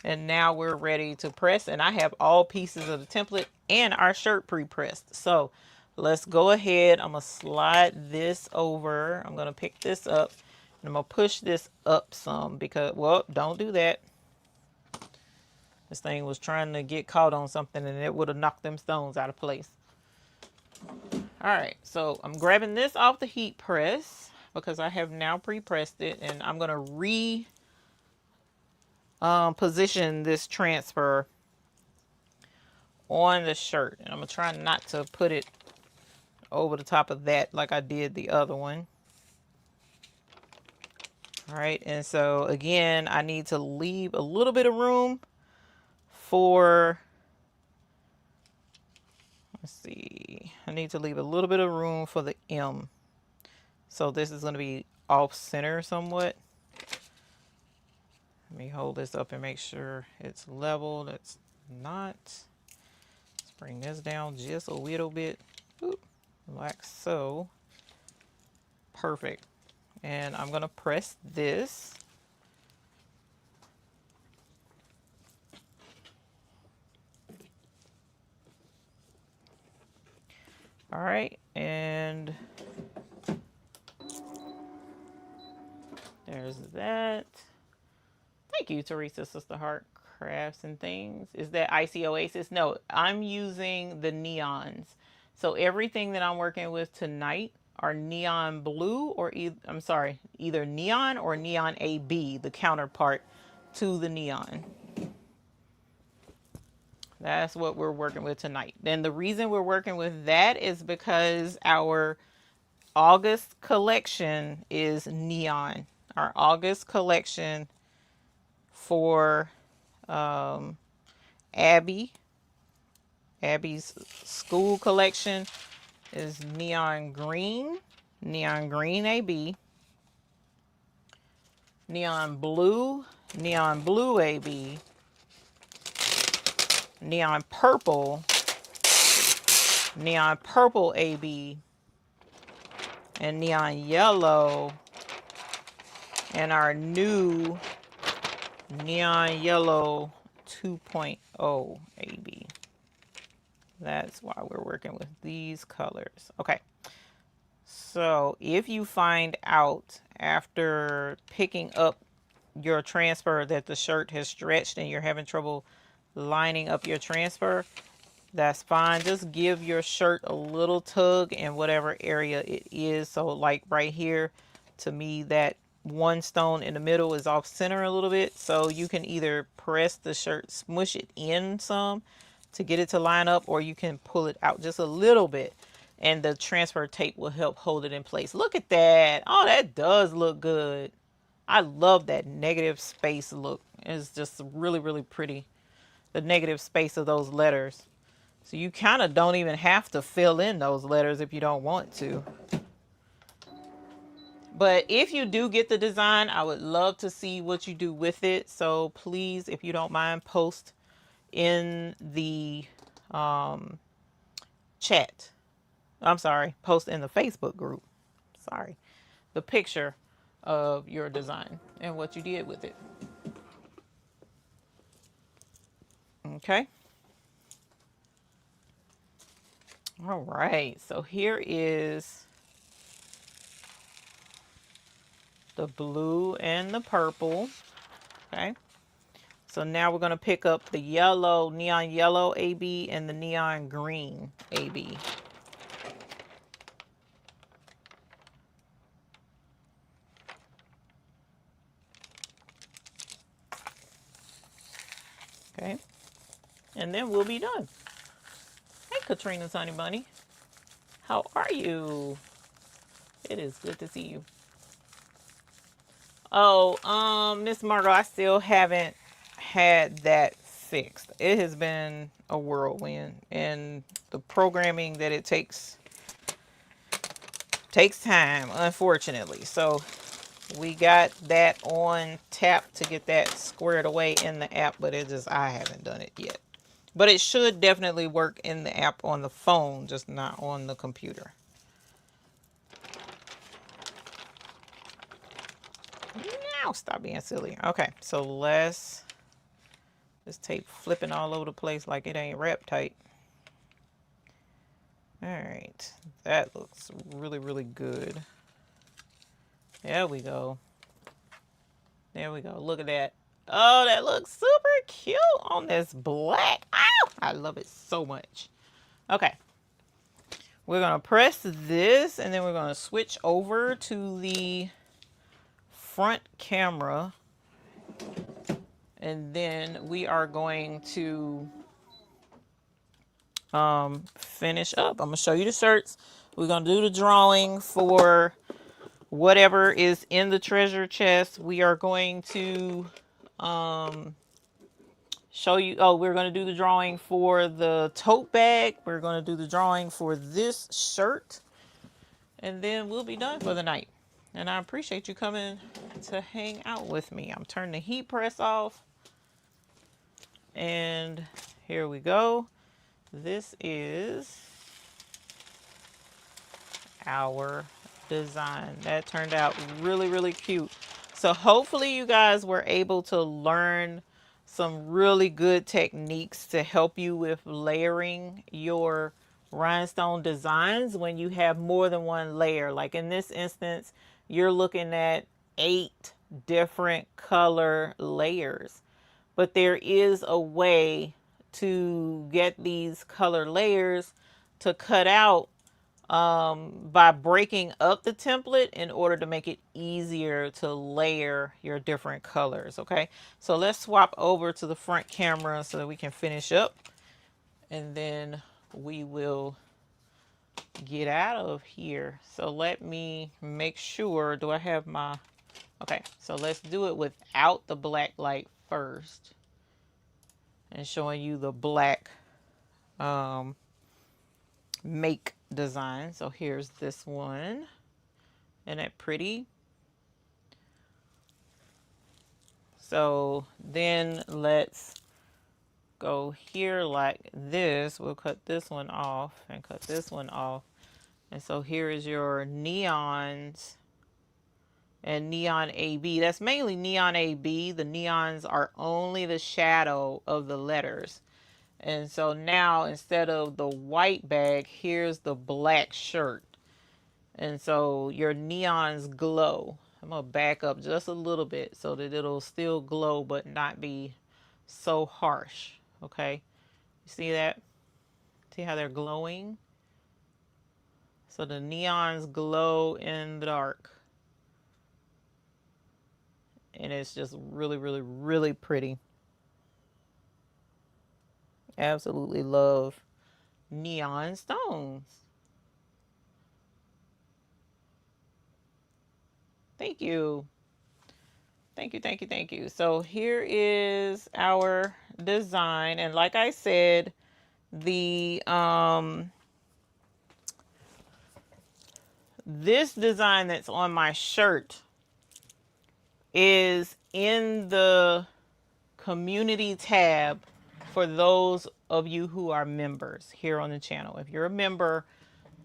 and now we're ready to press. And I have all pieces of the template and our shirt pre-pressed. So let's go ahead. I'm going to slide this over. I'm going to pick this up, and I'm going to push this up some because, well, don't do that. This thing was trying to get caught on something, and it would have knocked them stones out of place. All right, so I'm grabbing this off the heat press because I have now pre-pressed it, and I'm gonna position this transfer on the shirt, and I'm gonna try not to put it over the top of that like I did the other one. All right, and so again, I need to leave a little bit of room for, let's see, I need to leave a little bit of room for the M. So this is going to be off center somewhat. Let me hold this up and make sure it's level. That's not. Let's bring this down just a little bit. Oop, like so. Perfect. And I'm going to press this. All right, and there's that. Thank you, Teresa, Sister Heart Crafts and Things. Is that Icy Oasis? No, I'm using the neons. So everything that I'm working with tonight are neon blue, or I'm sorry, either neon or neon AB, the counterpart to the neon. That's what we're working with tonight. Then the reason we're working with that is because our August collection is neon. Our August collection for Abby's school collection is neon green AB, neon blue AB, neon purple AB, and neon yellow, and our new neon yellow 2.0 AB. That's why we're working with these colors. Okay. So if you find out after picking up your transfer that the shirt has stretched and you're having trouble lining up your transfer, that's fine. Just give your shirt a little tug in whatever area it is. So like right here, to me, that one stone in the middle is off center a little bit. So you can either press the shirt, smush it in some to get it to line up, or you can pull it out just a little bit and the transfer tape will help hold it in place. Look at that. Oh, that does look good. I love that negative space look. It's just really, really pretty. The negative space of those letters. So you kind of don't even have to fill in those letters if you don't want to. But if you do get the design, I would love to see what you do with it. So please, if you don't mind, post in the chat. I'm sorry, post in the Facebook group. Sorry. The picture of your design and what you did with it. Okay. All right. So here is the blue and the purple. Okay. So now we're going to pick up the yellow, neon yellow AB and the neon green AB. Okay. And then we'll be done. Hey, Katrina's honey bunny. How are you? It is good to see you. Oh, Miss Margot, I still haven't had that fixed. It has been a whirlwind, and the programming that it takes time, unfortunately. So we got that on tap to get that squared away in the app, but I haven't done it yet. But it should definitely work in the app on the phone, just not on the computer. Now stop being silly. Okay, so this tape flipping all over the place like it ain't wrapped tight. All right, that looks really, really good. There we go. There we go. Look at that. Oh, that looks super cute on this black. Ow! I love it so much. Okay. We're going to press this, and then we're going to switch over to the front camera, and then we are going to finish up. I'm going to show you the shirts. We're going to do the drawing for whatever is in the treasure chest. We are going to show you, oh, we're going to do the drawing for the tote bag. We're going to do the drawing for this shirt, and then we'll be done for the night. And I appreciate you coming to hang out with me. I'm turning the heat press off, and here we go. This is our design. That turned out really, really cute. So hopefully you guys were able to learn some really good techniques to help you with layering your rhinestone designs when you have more than one layer. Like in this instance, you're looking at 8 different color layers, but there is a way to get these color layers to cut out by breaking up the template in order to make it easier to layer your different colors. Okay, so let's swap over to the front camera so that we can finish up, and then we will get out of here. So let me make sure, do I have my, okay, so let's do it without the black light first and showing you the black make design. So here's this one. Isn't that pretty? So then let's go here like this. We'll cut this one off and cut this one off. And so here is your neons and neon AB. That's mainly neon AB. The neons are only the shadow of the letters. And so now instead of the white bag, here's the black shirt. And so your neons glow. I'm going to back up just a little bit so that it'll still glow but not be so harsh. Okay. You see that? See how they're glowing? So the neons glow in the dark. And it's just really, really, really pretty. Absolutely love neon stones. Thank you. Thank you, thank you, thank you. So here is our design. And like I said, the this design that's on my shirt is in the community tab for those of you who are members here on the channel. If you're a member,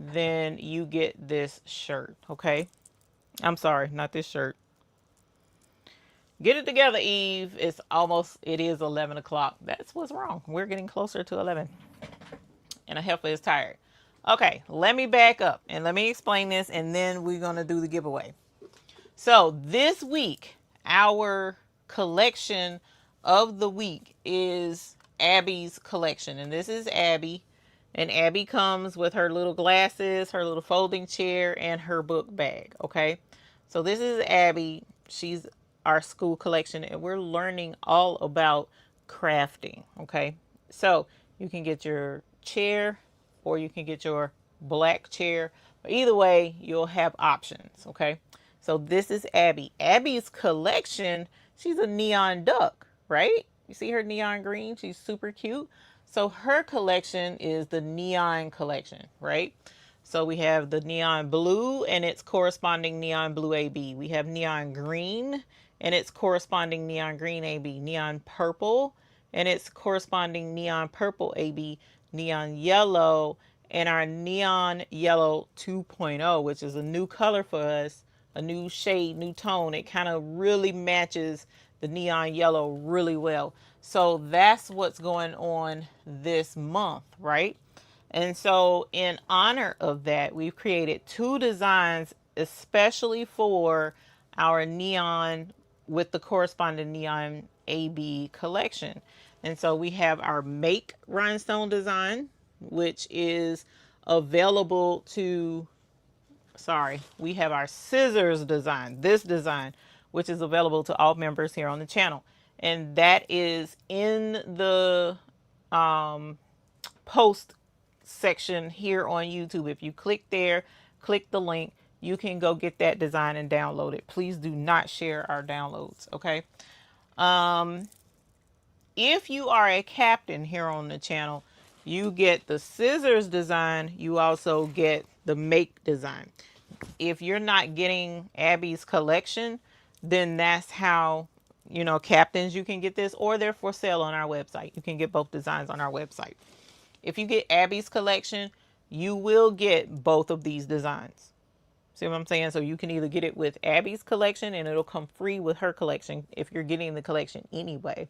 then you get this shirt, okay? I'm sorry, not this shirt. Get it together, Eve. It is 11 o'clock. That's what's wrong. We're getting closer to 11. And a heifer is tired. Okay, let me back up and let me explain this, and then we're going to do the giveaway. So this week, our collection of the week is Abby's collection. And this is Abby. And Abby comes with her little glasses, her little folding chair, and her book bag. Okay. So this is Abby. She's our school collection, and we're learning all about crafting. Okay. So you can get your chair or you can get your black chair. But either way, you'll have options. Okay. So this is Abby. Abby's collection, she's a neon duck, right? You see her neon green? She's super cute. So her collection is the neon collection, right? So we have the neon blue and its corresponding neon blue AB. We have neon green and its corresponding neon green AB. Neon purple and its corresponding neon purple AB. Neon yellow and our neon yellow 2.0, which is a new color for us. A new shade, new tone. It kind of really matches the neon yellow really well. So that's what's going on this month, right? And so in honor of that, we've created 2 designs especially for our neon with the corresponding neon AB collection. And so we have our Make Rhinestone design, which is available to, sorry, we have our scissors design, this design, which is available to all members here on the channel. And that is in the post section here on YouTube. If you click there, click the link, you can go get that design and download it. Please do not share our downloads, okay? If you are a captain here on the channel, you get the scissors design. You also get the make design. If you're not getting Abby's collection, then that's how, you know, captains, you can get this, or they're for sale on our website. You can get both designs on our website. If you get Abby's collection, you will get both of these designs. See what I'm saying? So you can either get it with Abby's collection and it'll come free with her collection if you're getting the collection anyway.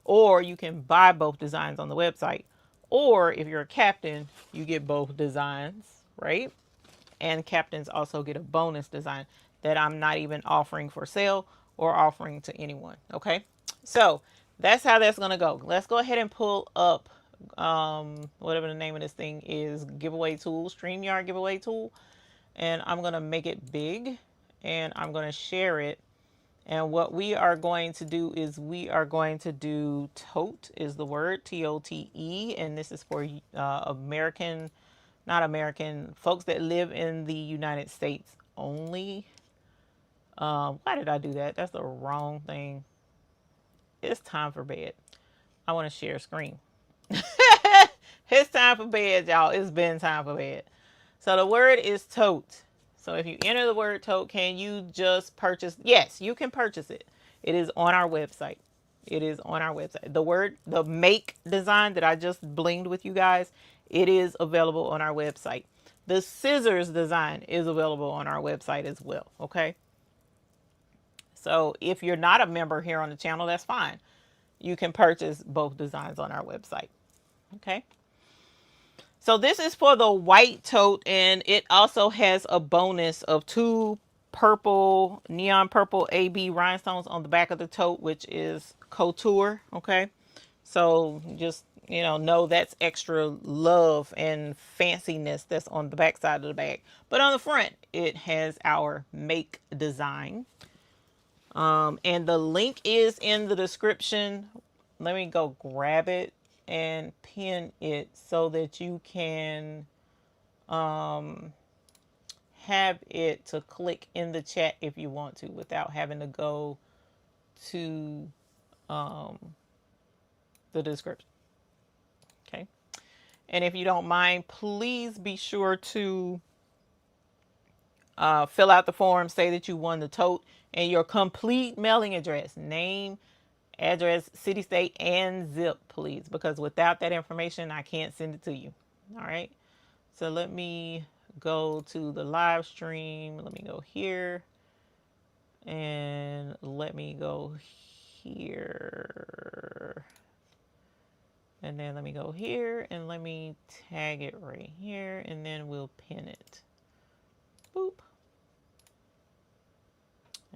Or you can buy both designs on the website. Or if you're a captain, you get both designs, right? And captains also get a bonus design that I'm not even offering for sale or offering to anyone. Okay, so that's how that's gonna go. Let's go ahead and pull up whatever the name of this thing is, giveaway tool, StreamYard giveaway tool, and I'm gonna make it big and I'm gonna share it. And what we are going to do is we are going to do tote is the word, TOTE, and this is for American, not American, folks that live in the United States only. Why did I do that? That's the wrong thing. It's time for bed. I want to share screen. It's time for bed, y'all. It's been time for bed. So the word is tote. So if you enter the word tote, can you just purchase? Yes, you can purchase it. It is on our website. It is on our website. The word, the make design that I just blinged with you guys, it is available on our website. The scissors design is available on our website as well. Okay. So if you're not a member here on the channel, that's fine. You can purchase both designs on our website. Okay. So this is for the white tote, and it also has a bonus of 2 purple, neon purple AB rhinestones on the back of the tote, which is couture. Okay. So just, you know that's extra love and fanciness that's on the back side of the bag. But on the front, it has our make design. And the link is in the description. Let me go grab it and pin it so that you can have it to click in the chat if you want to without having to go to the description. Okay. And if you don't mind, please be sure to fill out the form, say that you won the tote, and your complete mailing address, name, address, city, state, and zip, please, because without that information, I can't send it to you. All right. So let me go to the live stream. Let me go here. And let me go here. And then let me go here and let me tag it right here, and then we'll pin it. Boop.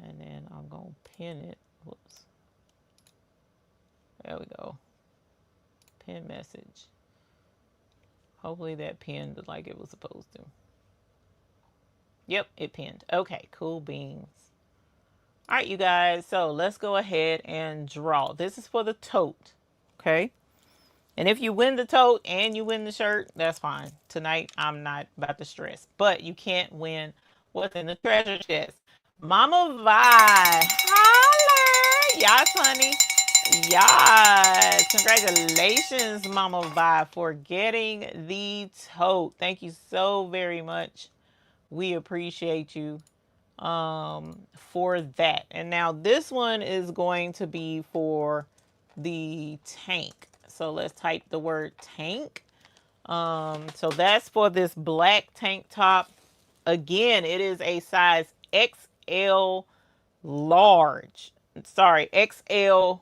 And then I'm going to pin it. Whoops. There we go. Pin message. Hopefully that pinned like it was supposed to. Yep, it pinned. Okay, cool beans. All right, you guys. So let's go ahead and draw. This is for the tote. Okay. And if you win the tote and you win the shirt, that's fine. Tonight, I'm not about to stress. But you can't win what's in the treasure chest. Mama Vi. Holla. Yes, honey. Yes. Congratulations, Mama Vi, for getting the tote. Thank you so very much. We appreciate you for that. And now this one is going to be for the tank. So let's type the word tank. So that's for this black tank top. Again, it is a size XL large. Sorry, XL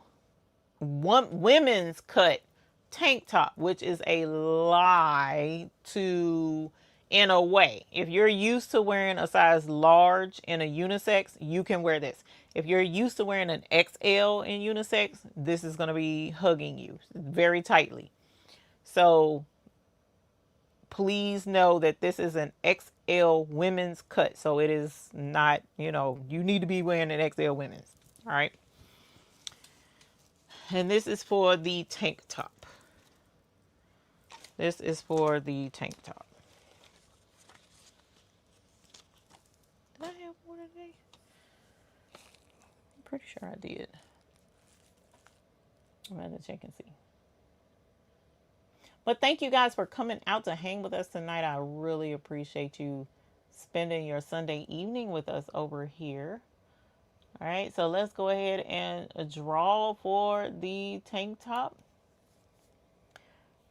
women's cut tank top, which is a lie to, in a way. If you're used to wearing a size large in a unisex, you can wear this. If you're used to wearing an XL in unisex, this is going to be hugging you very tightly. So please know that this is an XL women's cut. So it is not, you know, you need to be wearing an XL women's. All right. And this is for the tank top. This is for the tank top. Did I have more today? I'm pretty sure I did. I'm going to check and see. But thank you guys for coming out to hang with us tonight. I really appreciate you spending your Sunday evening with us over here. All right, so let's go ahead and draw for the tank top.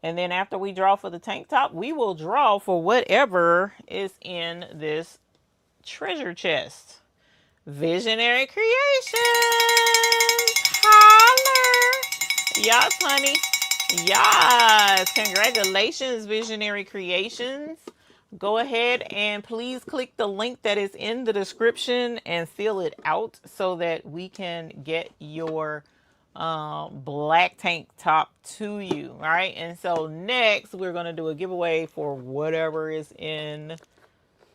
And then after we draw for the tank top, we will draw for whatever is in this treasure chest. Visionary Creations. Holler. Yes, honey. Yes. Congratulations, Visionary Creations. Go ahead and please click the link that is in the description and fill it out so that we can get your black tank top to you. All right. And so next we're going to do a giveaway for whatever is in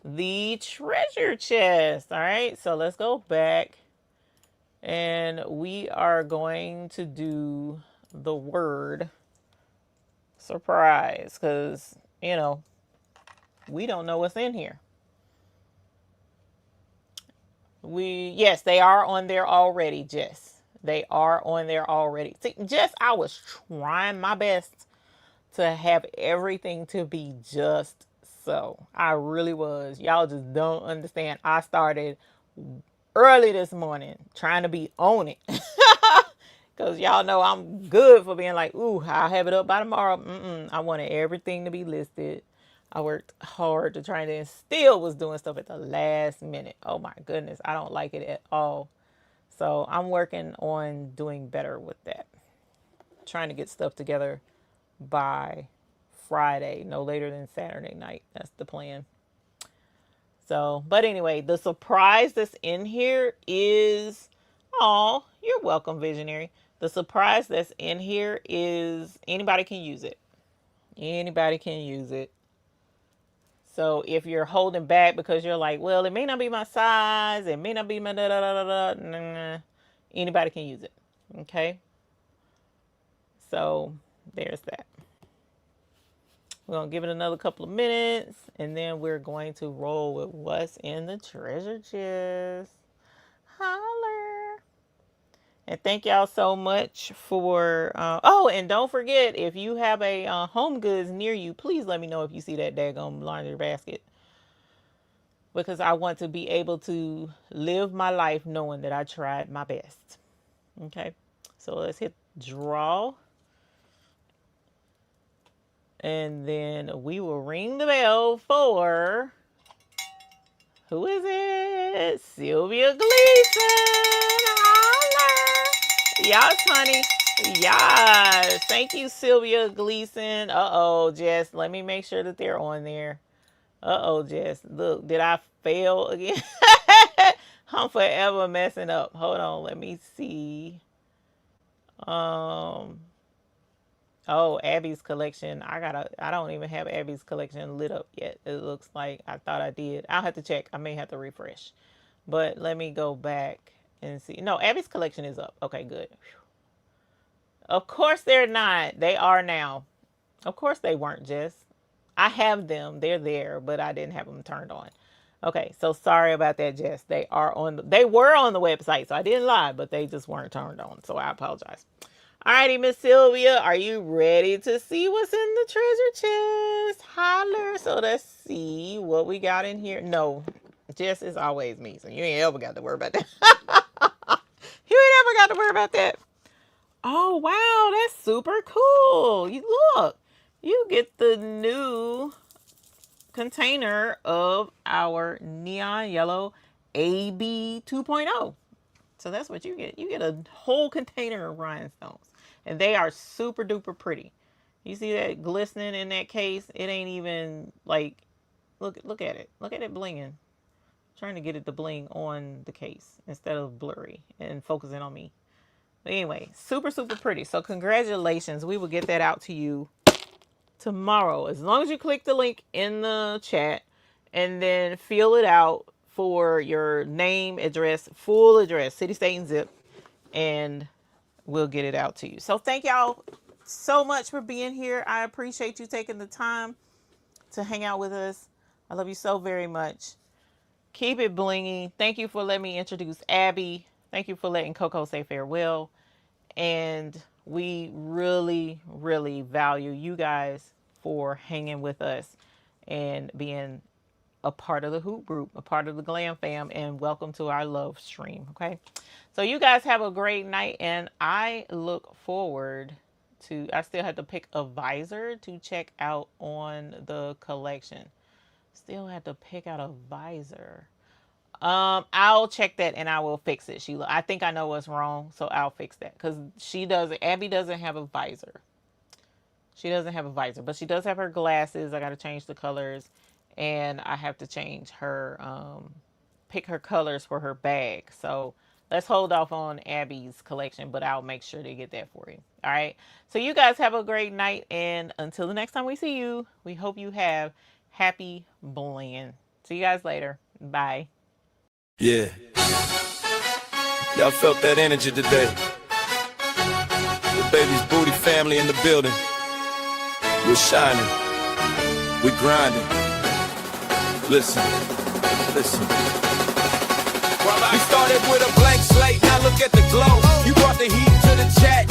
the treasure chest. All right. So let's go back and we are going to do the word surprise because, you know, we don't know what's in here. Yes, they are on there already, Jess. They are on there already. See, Jess, I was trying my best to have everything to be just so. I really was. Y'all just don't understand. I started early this morning trying to be on it. Because y'all know I'm good for being like, ooh, I'll have it up by tomorrow. I wanted everything to be listed. I worked hard to try and still was doing stuff at the last minute. Oh my goodness. I don't like it at all. So I'm working on doing better with that. Trying to get stuff together by Friday, no later than Saturday night. That's the plan. So, but anyway, the surprise that's in here is, oh, you're welcome, Visionary. The surprise that's in here is anybody can use it. Anybody can use it. So if you're holding back because you're like, well, it may not be my size, it may not be my da-da-da-da-da, anybody can use it. Okay? So there's that. We're going to give it another couple of minutes, and then we're going to roll with what's in the treasure chest. Holler. And thank y'all so much for, oh, and don't forget, if you have a Home Goods near you, please let me know if you see that daggone laundry basket. Because I want to be able to live my life knowing that I tried my best. Okay, so let's hit draw. And then we will ring the bell for, who is it? Sylvia Gleason. Holla. Yes, honey. Yes. Thank you, Sylvia Gleason. Uh-oh, Jess. Let me make sure that they're on there. Uh-oh, Jess. Look, did I fail again? I'm forever messing up. Hold on. Let me see. Oh, Abby's collection. I don't even have Abby's collection lit up yet. It looks like I thought I did. I'll have to check. I may have to refresh. But let me go back and see. No, Abby's collection is up. Okay, good. Of course they're not. They are now. Of course they weren't, Jess. I have them. They're there, but I didn't have them turned on. Okay, so sorry about that, Jess. They were on the website, so I didn't lie, but they just weren't turned on. So I apologize. Alrighty, Miss Sylvia, are you ready to see what's in the treasure chest? Holler. So let's see what we got in here. No, Jess is always me, so you ain't ever got to worry about that. You ain't ever got to worry about that. Oh, wow, that's super cool. Look, you get the new container of our neon yellow AB 2.0. So that's what you get. You get a whole container of rhinestones. And they are super duper pretty. You see that glistening in that case? It ain't even like, look at it. Look at it blinging. I'm trying to get it to bling on the case instead of blurry and focusing on me. But anyway, super, super pretty. So congratulations. We will get that out to you tomorrow. As long as you click the link in the chat and then fill it out for your name, address, full address, city, state, and zip, and we'll get it out to you. So thank y'all so much for being here. I appreciate you taking the time to hang out with us. I love you so very much. Keep it blingy. Thank you for letting me introduce Abby. Thank you for letting Coco say farewell. And we really, really value you guys for hanging with us and being a part of the Hoop Group, a part of the Glam Fam, and welcome to our love stream, okay? So you guys have a great night, and I look forward to, I still have to pick a visor to check out on the collection. Still have to pick out a visor. I'll check that and I will fix it, Sheila. I think I know what's wrong, so I'll fix that. Because Abby doesn't have a visor. She doesn't have a visor, but she does have her glasses. I got to change the colors. And I have to change her, pick her colors for her bag. So let's hold off on Abby's collection, but I'll make sure to get that for you. All right. So you guys have a great night. And until the next time we see you, we hope you have happy bling. See you guys later. Bye. Yeah. Y'all felt that energy today. The baby's booty family in the building. We're shining. We're grinding. Listen. We started with a blank slate, now look at the glow. You brought the heat to the chat.